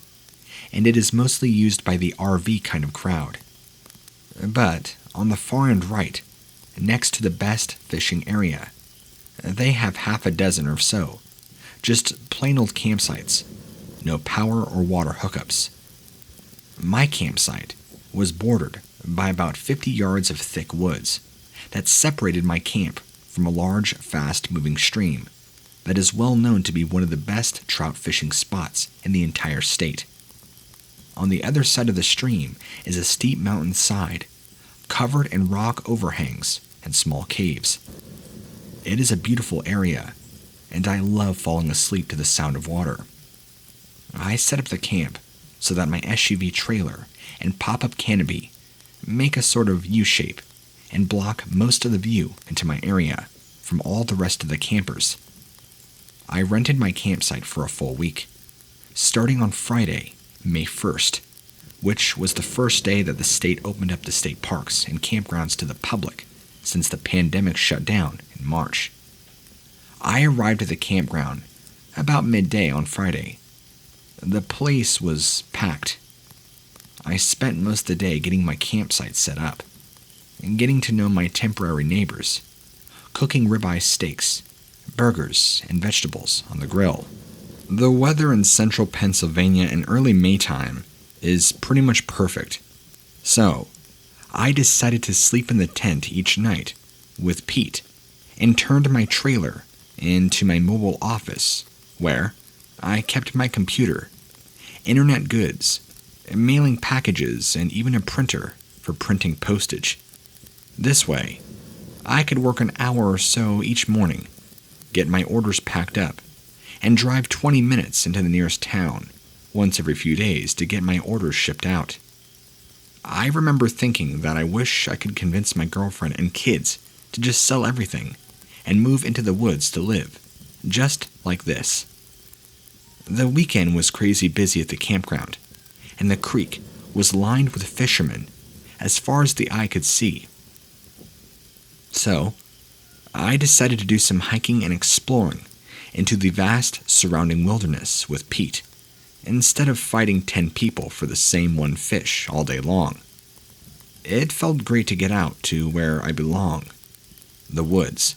S1: and it is mostly used by the RV kind of crowd. But on the far end right, next to the best fishing area, they have half a dozen or so, just plain old campsites, no power or water hookups. My campsite was bordered by about 50 yards of thick woods that separated my camp from a large, fast-moving stream that is well known to be one of the best trout fishing spots in the entire state. On the other side of the stream is a steep mountain side, covered in rock overhangs and small caves. It is a beautiful area, and I love falling asleep to the sound of water. I set up the camp so that my SUV trailer and pop-up canopy make a sort of U-shape and block most of the view into my area from all the rest of the campers. I rented my campsite for a full week, starting on Friday, May 1st, which was the first day that the state opened up the state parks and campgrounds to the public since the pandemic shut down in March. I arrived at the campground about midday on Friday. The place was packed. I spent most of the day getting my campsite set up and getting to know my temporary neighbors, cooking ribeye steaks, burgers, and vegetables on the grill. The weather in central Pennsylvania in early Maytime is pretty much perfect, so I decided to sleep in the tent each night with Pete and turned my trailer into my mobile office where I kept my computer, internet goods, mailing packages, and even a printer for printing postage. This way, I could work an hour or so each morning, get my orders packed up, and drive 20 minutes into the nearest town once every few days to get my orders shipped out. I remember thinking that I wish I could convince my girlfriend and kids to just sell everything and move into the woods to live, just like this. The weekend was crazy busy at the campground, and the creek was lined with fishermen as far as the eye could see. So, I decided to do some hiking and exploring into the vast surrounding wilderness with Pete, instead of fighting 10 people for the same one fish all day long. It felt great to get out to where I belong, the woods.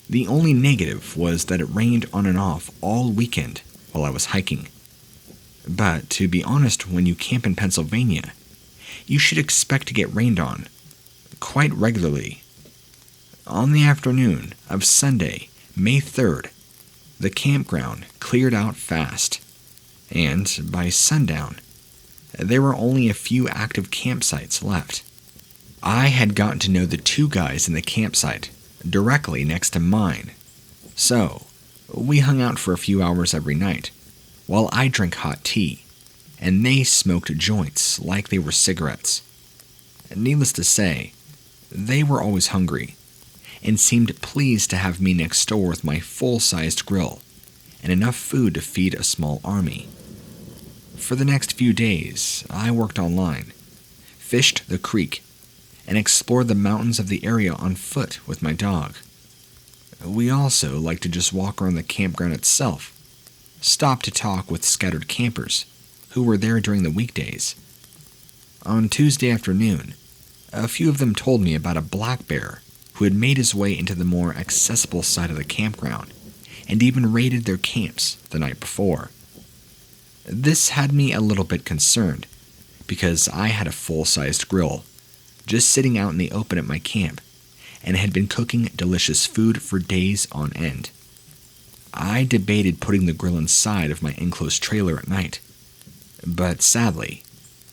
S1: The only negative was that it rained on and off all weekend while I was hiking. But to be honest, when you camp in Pennsylvania, you should expect to get rained on quite regularly. On the afternoon of Sunday, May 3rd, the campground cleared out fast, and by sundown, there were only a few active campsites left. I had gotten to know the two guys in the campsite directly next to mine, so we hung out for a few hours every night while I drank hot tea, and they smoked joints like they were cigarettes. Needless to say, they were always hungry and seemed pleased to have me next door with my full-sized grill and enough food to feed a small army. For the next few days, I worked online, fished the creek, and explored the mountains of the area on foot with my dog. We also liked to just walk around the campground itself, stop to talk with scattered campers who were there during the weekdays. On Tuesday afternoon, a few of them told me about a black bear who had made his way into the more accessible side of the campground and even raided their camps the night before. This had me a little bit concerned because I had a full-sized grill just sitting out in the open at my camp and had been cooking delicious food for days on end. I debated putting the grill inside of my enclosed trailer at night, but sadly,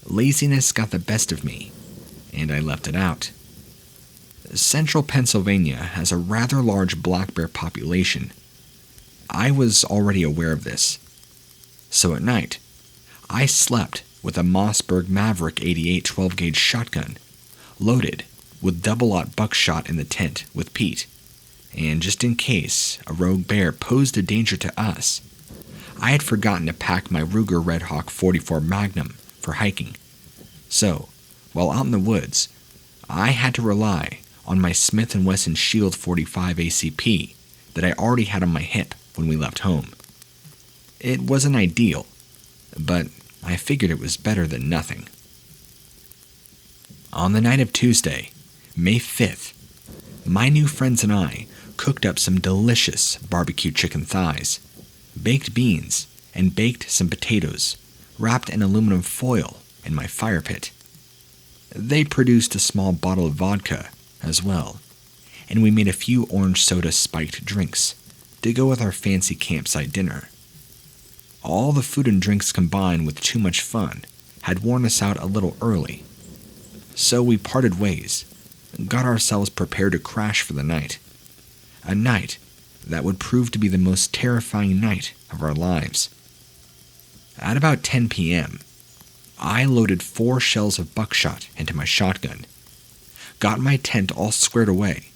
S1: laziness got the best of me, and I left it out. Central Pennsylvania has a rather large black bear population. I was already aware of this, so at night, I slept with a Mossberg Maverick 88 12-gauge shotgun, loaded with double-aught buckshot in the tent with Pete, and just in case a rogue bear posed a danger to us, I had forgotten to pack my Ruger Red Hawk 44 Magnum for hiking. So, while out in the woods, I had to rely on my Smith & Wesson Shield 45 ACP that I already had on my hip when we left home. It wasn't ideal, but I figured it was better than nothing. On the night of Tuesday, May 5th, my new friends and I cooked up some delicious barbecue chicken thighs, baked beans, and baked some potatoes wrapped in aluminum foil in my fire pit. They produced a small bottle of vodka as well, and we made a few orange soda spiked drinks to go with our fancy campsite dinner. All the food and drinks combined with too much fun had worn us out a little early, so we parted ways and got ourselves prepared to crash for the night. A night that would prove to be the most terrifying night of our lives. At about 10 p.m., I loaded 4 shells of buckshot into my shotgun, got my tent all squared away,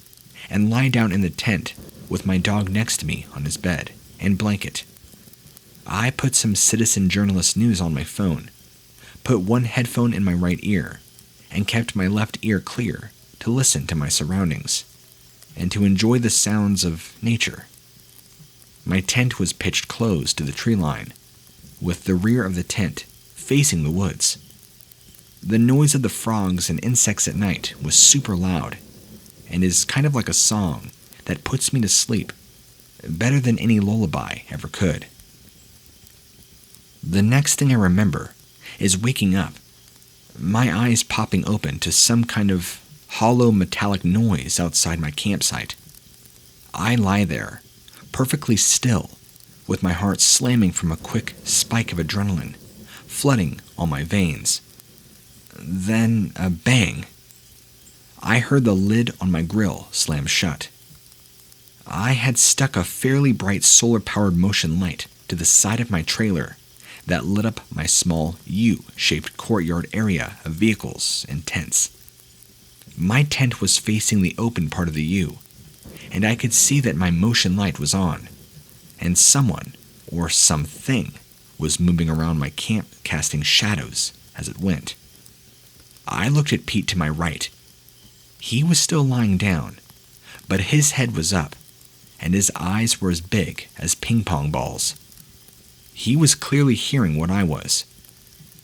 S1: and lay down in the tent with my dog next to me on his bed and blanket. I put some Citizen Journalist news on my phone, put one headphone in my right ear, and kept my left ear clear to listen to my surroundings and to enjoy the sounds of nature. My tent was pitched close to the tree line, with the rear of the tent facing the woods. The noise of the frogs and insects at night was super loud and is kind of like a song that puts me to sleep better than any lullaby ever could. The next thing I remember is waking up, my eyes popping open to some kind of hollow metallic noise outside my campsite. I lie there, perfectly still, with my heart slamming from a quick spike of adrenaline, flooding all my veins. Then a bang. I heard the lid on my grill slam shut. I had stuck a fairly bright solar-powered motion light to the side of my trailer that lit up my small U-shaped courtyard area of vehicles and tents. My tent was facing the open part of the U, and I could see that my motion light was on, and someone, or something, was moving around my camp casting shadows as it went. I looked at Pete to my right. He was still lying down, but his head was up, and his eyes were as big as ping pong balls. He was clearly hearing what I was,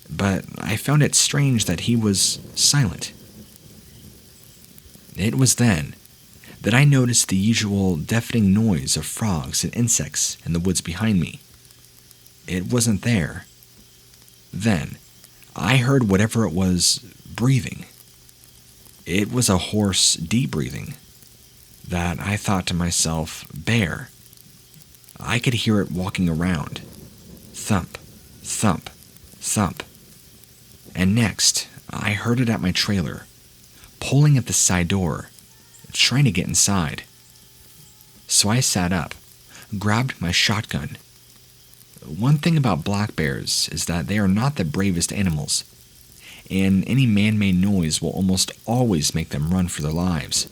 S1: but I found it strange that he was silent. It was then that I noticed the usual deafening noise of frogs and insects in the woods behind me. It wasn't there. Then, I heard whatever it was breathing. It was a hoarse, deep breathing that I thought to myself, bear. I could hear it walking around. Thump, thump, thump. And next, I heard it at my trailer, pulling at the side door, trying to get inside. So I sat up, grabbed my shotgun. One thing about black bears is that they are not the bravest animals, and any man-made noise will almost always make them run for their lives.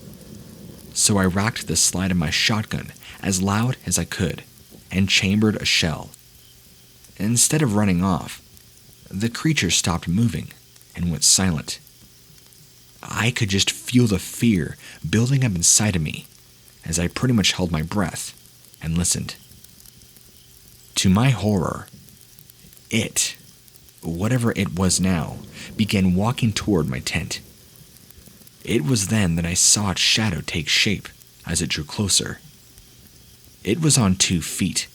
S1: So I racked the slide of my shotgun as loud as I could and chambered a shell. Instead of running off, the creature stopped moving and went silent. I could just feel the fear building up inside of me as I pretty much held my breath and listened. To my horror, it, whatever it was now, began walking toward my tent. It was then that I saw its shadow take shape as it drew closer. It was on 2 feet,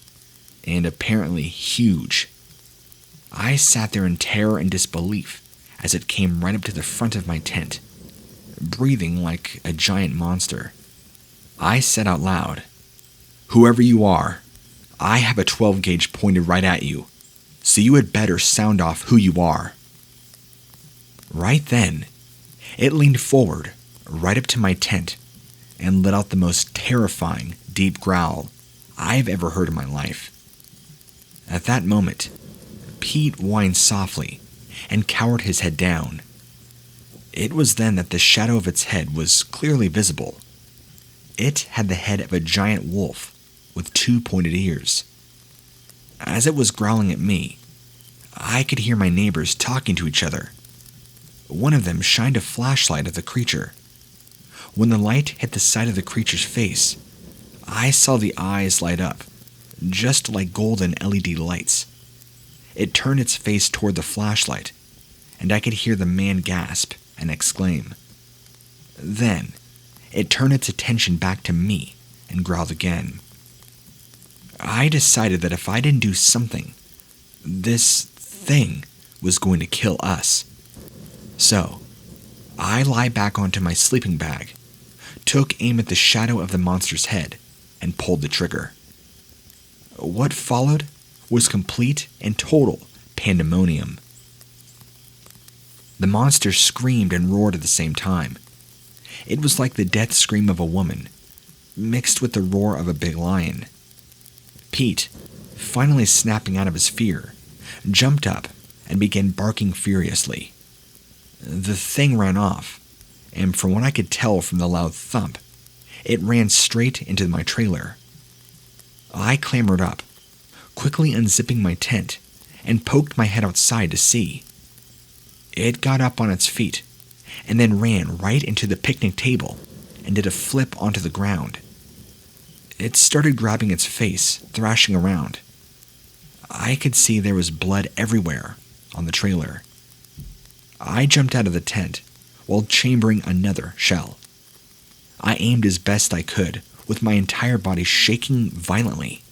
S1: and apparently huge. I sat there in terror and disbelief as it came right up to the front of my tent, breathing like a giant monster. I said out loud, "Whoever you are, I have a 12 gauge pointed right at you, so you had better sound off who you are." Right then, it leaned forward, right up to my tent, and let out the most terrifying, deep growl I've ever heard in my life. At that moment, Pete whined softly and cowered his head down. It was then that the shadow of its head was clearly visible. It had the head of a giant wolf with 2 pointed ears. As it was growling at me, I could hear my neighbors talking to each other. One of them shined a flashlight at the creature. When the light hit the side of the creature's face, I saw the eyes light up, just like golden LED lights. It turned its face toward the flashlight, and I could hear the man gasp and exclaim. Then, it turned its attention back to me and growled again. I decided that if I didn't do something, this thing was going to kill us. So, I lie back onto my sleeping bag, took aim at the shadow of the monster's head, and pulled the trigger. What followed was complete and total pandemonium. The monster screamed and roared at the same time. It was like the death scream of a woman, mixed with the roar of a big lion. Pete, finally snapping out of his fear, jumped up and began barking furiously. The thing ran off, and from what I could tell from the loud thump, it ran straight into my trailer. I clambered up, quickly unzipping my tent, and poked my head outside to see. It got up on its feet, and then ran right into the picnic table and did a flip onto the ground. It started grabbing its face, thrashing around. I could see there was blood everywhere on the trailer. I jumped out of the tent while chambering another shell. I aimed as best I could, with my entire body shaking violently.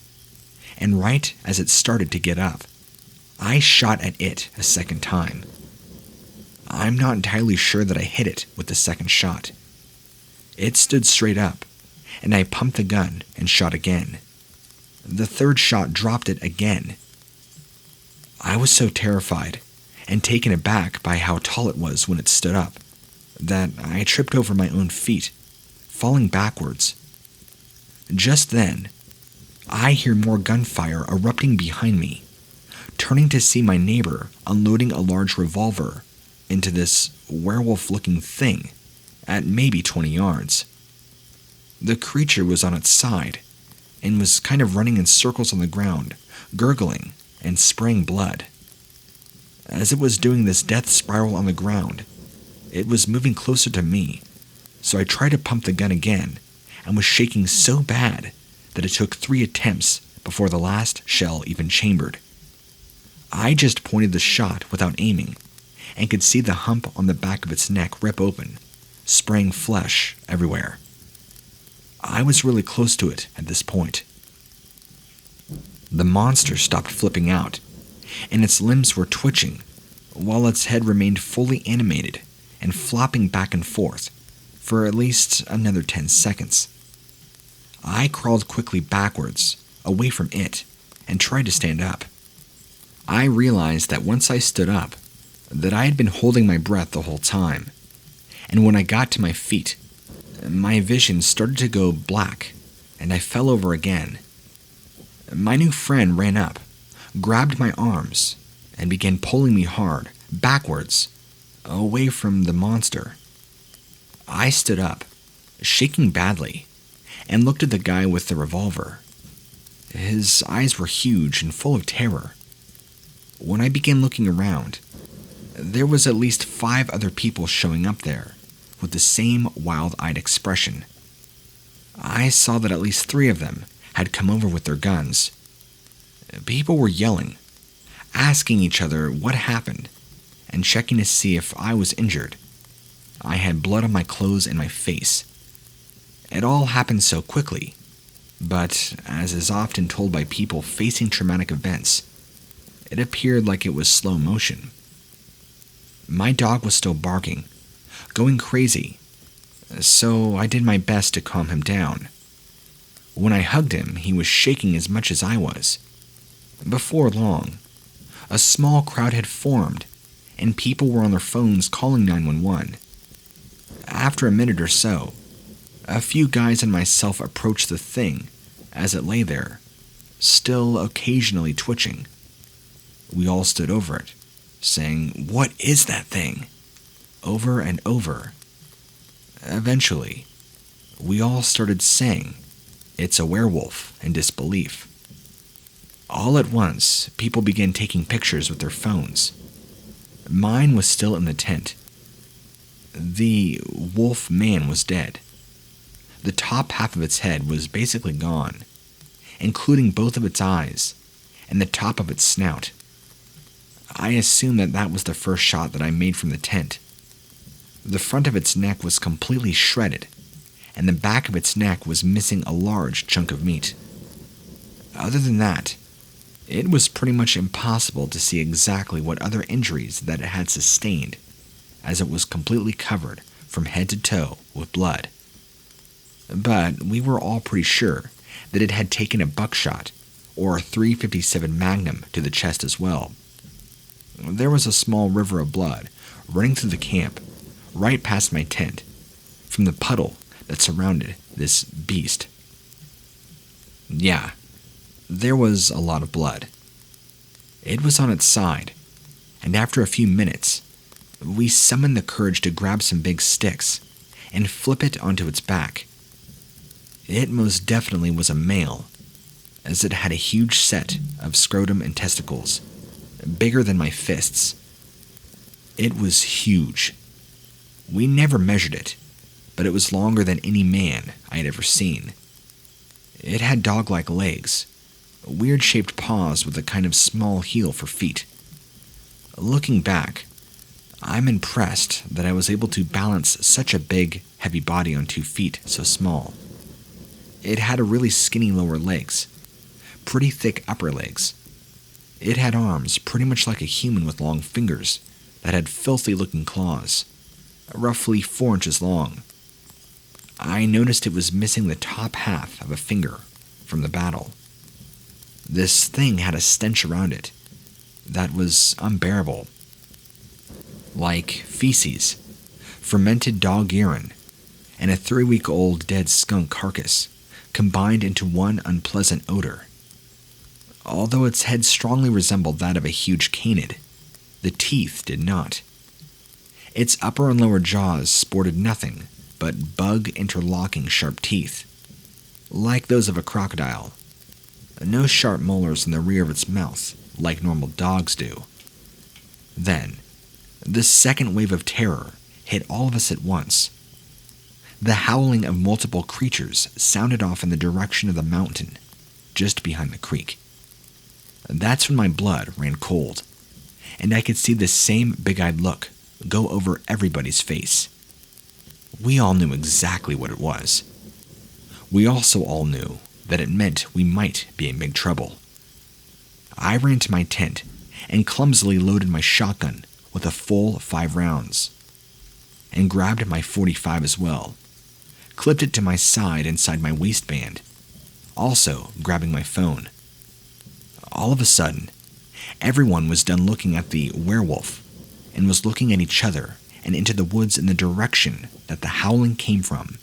S1: And right as it started to get up, I shot at it a second time. I'm not entirely sure that I hit it with the second shot. It stood straight up, and I pumped the gun and shot again. The third shot dropped it again. I was so terrified and taken aback by how tall it was when it stood up that I tripped over my own feet, falling backwards. Just then, I hear more gunfire erupting behind me, turning to see my neighbor unloading a large revolver into this werewolf-looking thing at maybe 20 yards. The creature was on its side and was kind of running in circles on the ground, gurgling and spraying blood. As it was doing this death spiral on the ground, it was moving closer to me, so I tried to pump the gun again and was shaking so bad that it took 3 attempts before the last shell even chambered. I just pointed the shot without aiming and could see the hump on the back of its neck rip open, spraying flesh everywhere. I was really close to it at this point. The monster stopped flipping out, and its limbs were twitching, while its head remained fully animated and flopping back and forth for at least another 10 seconds. I crawled quickly backwards, away from it, and tried to stand up. I realized that once I stood up, that I had been holding my breath the whole time, and when I got to my feet, my vision started to go black, and I fell over again. My new friend ran up, grabbed my arms, and began pulling me hard, backwards, away from the monster. I stood up, shaking badly, and looked at the guy with the revolver. His eyes were huge and full of terror. When I began looking around, there was at least 5 other people showing up there, with the same wild-eyed expression. I saw that at least 3 of them had come over with their guns. People were yelling, asking each other what happened, and checking to see if I was injured. I had blood on my clothes and my face. It all happened so quickly, but as is often told by people facing traumatic events, it appeared like it was slow motion. My dog was still barking, going crazy, so I did my best to calm him down. When I hugged him, he was shaking as much as I was. Before long, a small crowd had formed, and people were on their phones calling 911. After a minute or so, a few guys and myself approached the thing as it lay there, still occasionally twitching. We all stood over it, saying, "What is that thing?" over and over. Eventually, we all started saying, "It's a werewolf," in disbelief. All at once, people began taking pictures with their phones. Mine was still in the tent. The wolf man was dead. The top half of its head was basically gone, including both of its eyes and the top of its snout. I assume that was the first shot that I made from the tent. The front of its neck was completely shredded, and the back of its neck was missing a large chunk of meat. Other than that, it was pretty much impossible to see exactly what other injuries that it had sustained, as it was completely covered from head to toe with blood. But we were all pretty sure that it had taken a buckshot or .357 Magnum to the chest as well. There was a small river of blood running through the camp, right past my tent, from the puddle that surrounded this beast. Yeah, there was a lot of blood. It was on its side, and after a few minutes, we summoned the courage to grab some big sticks and flip it onto its back. It most definitely was a male, as it had a huge set of scrotum and testicles, bigger than my fists. It was huge. We never measured it, but it was longer than any man I had ever seen. It had dog-like legs, weird-shaped paws with a kind of small heel for feet. Looking back, I'm impressed that I was able to balance such a big, heavy body on 2 feet so small. It had a really skinny lower legs, pretty thick upper legs. It had arms pretty much like a human with long fingers that had filthy-looking claws, roughly 4 inches long. I noticed it was missing the top half of a finger from the battle. This thing had a stench around it that was unbearable. Like feces, fermented dog urine, and a 3-week-old dead skunk carcass combined into one unpleasant odor. Although its head strongly resembled that of a huge canid, the teeth did not. Its upper and lower jaws sported nothing but bug-interlocking sharp teeth, like those of a crocodile. No sharp molars in the rear of its mouth, like normal dogs do. Then, the second wave of terror hit all of us at once. The howling of multiple creatures sounded off in the direction of the mountain, just behind the creek. That's when my blood ran cold, and I could see the same big-eyed look go over everybody's face. We all knew exactly what it was. We also all knew that it meant we might be in big trouble. I ran to my tent and clumsily loaded my shotgun with a full 5 rounds, and grabbed my .45 as well, clipped it to my side inside my waistband, also grabbing my phone. All of a sudden, everyone was done looking at the werewolf and was looking at each other and into the woods in the direction that the howling came from.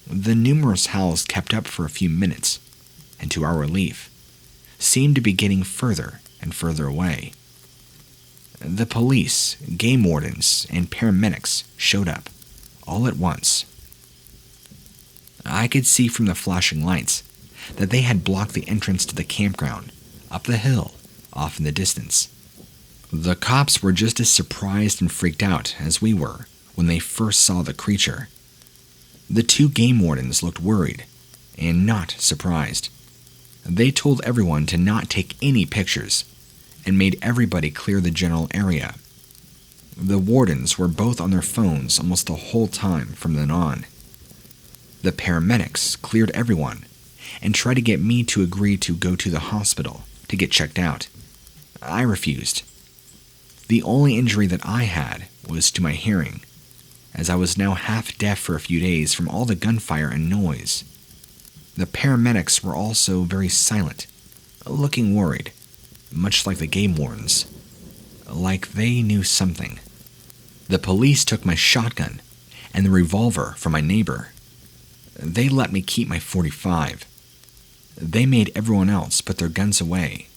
S1: The numerous howls kept up for a few minutes, and to our relief, seemed to be getting further and further away. The police, game wardens, and paramedics showed up, all at once. I could see from the flashing lights that they had blocked the entrance to the campground, up the hill, off in the distance. The cops were just as surprised and freaked out as we were when they first saw the creature. The 2 game wardens looked worried and not surprised. They told everyone to not take any pictures and made everybody clear the general area. The wardens were both on their phones almost the whole time from then on. The paramedics cleared everyone and tried to get me to agree to go to the hospital to get checked out. I refused. The only injury that I had was to my hearing, as I was now half deaf for a few days from all the gunfire and noise. The paramedics were also very silent, looking worried, much like the game wardens, like they knew something. The police took my shotgun and the revolver from my neighbor. They let me keep my .45. They made everyone else put their guns away,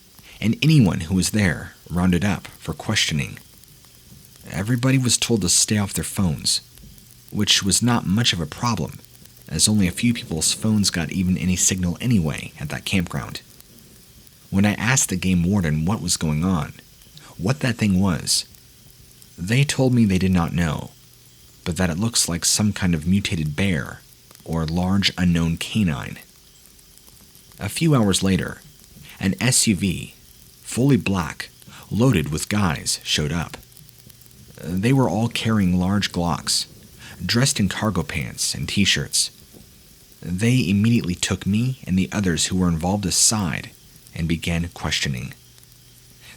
S1: and anyone who was there rounded up for questioning. Everybody was told to stay off their phones, which was not much of a problem, as only a few people's phones got even any signal anyway at that campground. When I asked the game warden what was going on, what that thing was, they told me they did not know, but that it looks like some kind of mutated bear or large unknown canine. A few hours later, an SUV, fully black, loaded with guys, showed up. They were all carrying large Glocks, dressed in cargo pants and t-shirts. They immediately took me and the others who were involved aside and began questioning.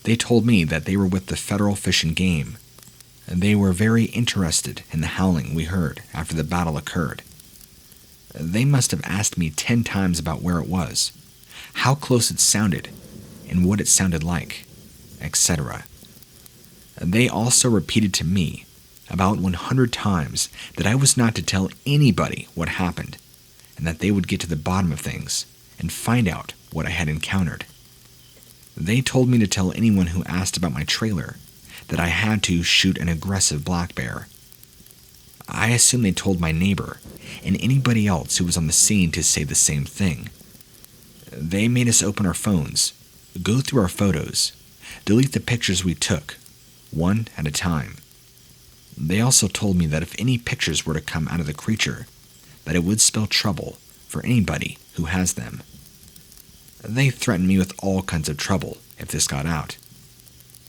S1: They told me that they were with the Federal Fish and Game, and they were very interested in the howling we heard after the battle occurred. They must have asked me 10 times about where it was, how close it sounded, and what it sounded like, etc. They also repeated to me about 100 times that I was not to tell anybody what happened, and that they would get to the bottom of things and find out what I had encountered. They told me to tell anyone who asked about my trailer that I had to shoot an aggressive black bear. I assume they told my neighbor and anybody else who was on the scene to say the same thing. They made us open our phones, go through our photos, delete the pictures we took, one at a time. They also told me that if any pictures were to come out of the creature, that it would spell trouble for anybody who has them. They threatened me with all kinds of trouble if this got out.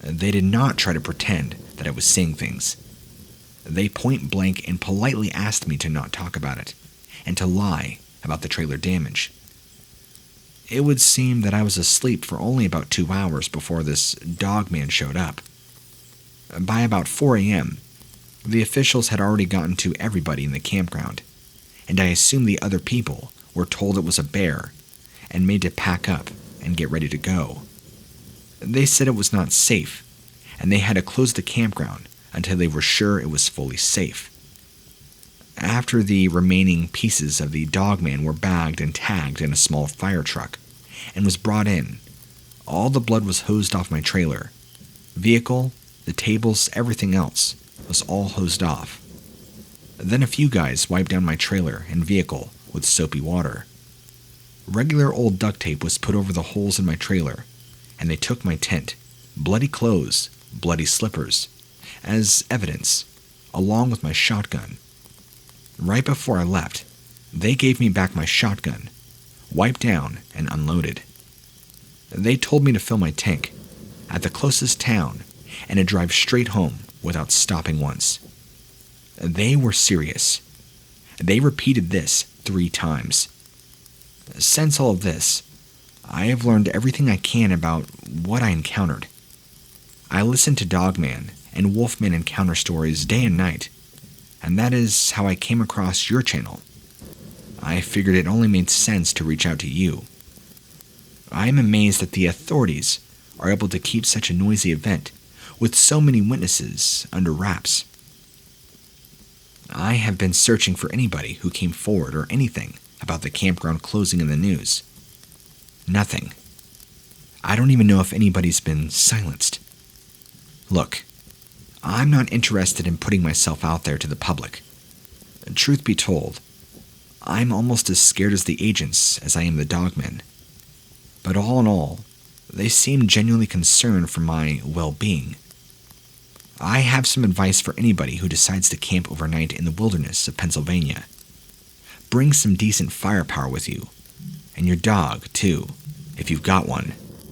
S1: They did not try to pretend that I was seeing things. They point blank and politely asked me to not talk about it, and to lie about the trailer damage. It would seem that I was asleep for only about 2 hours before this Dogman showed up. By about 4 a.m., the officials had already gotten to everybody in the campground, and I assume the other people were told it was a bear and made to pack up and get ready to go. They said it was not safe, and they had to close the campground until they were sure it was fully safe. After the remaining pieces of the Dogman were bagged and tagged in a small fire truck and was brought in, all the blood was hosed off my trailer. Vehicle, the tables, everything else was all hosed off. Then a few guys wiped down my trailer and vehicle with soapy water. Regular old duct tape was put over the holes in my trailer, and they took my tent, bloody clothes, bloody slippers, as evidence, along with my shotgun. Right before I left, they gave me back my shotgun, wiped down and unloaded. They told me to fill my tank at the closest town and to drive straight home without stopping once. They were serious. They repeated this 3 times. Since all of this, I have learned everything I can about what I encountered. I listened to Dogman and Wolfman encounter stories day and night, and that is how I came across your channel. I figured it only made sense to reach out to you. I am amazed that the authorities are able to keep such a noisy event with so many witnesses under wraps. I have been searching for anybody who came forward or anything about the campground closing in the news. Nothing. I don't even know if anybody's been silenced. Look, I'm not interested in putting myself out there to the public. Truth be told, I'm almost as scared as the agents as I am the Dogmen. But all in all, they seem genuinely concerned for my well-being. I have some advice for anybody who decides to camp overnight in the wilderness of Pennsylvania. Bring some decent firepower with you, and your dog, too, if you've got one.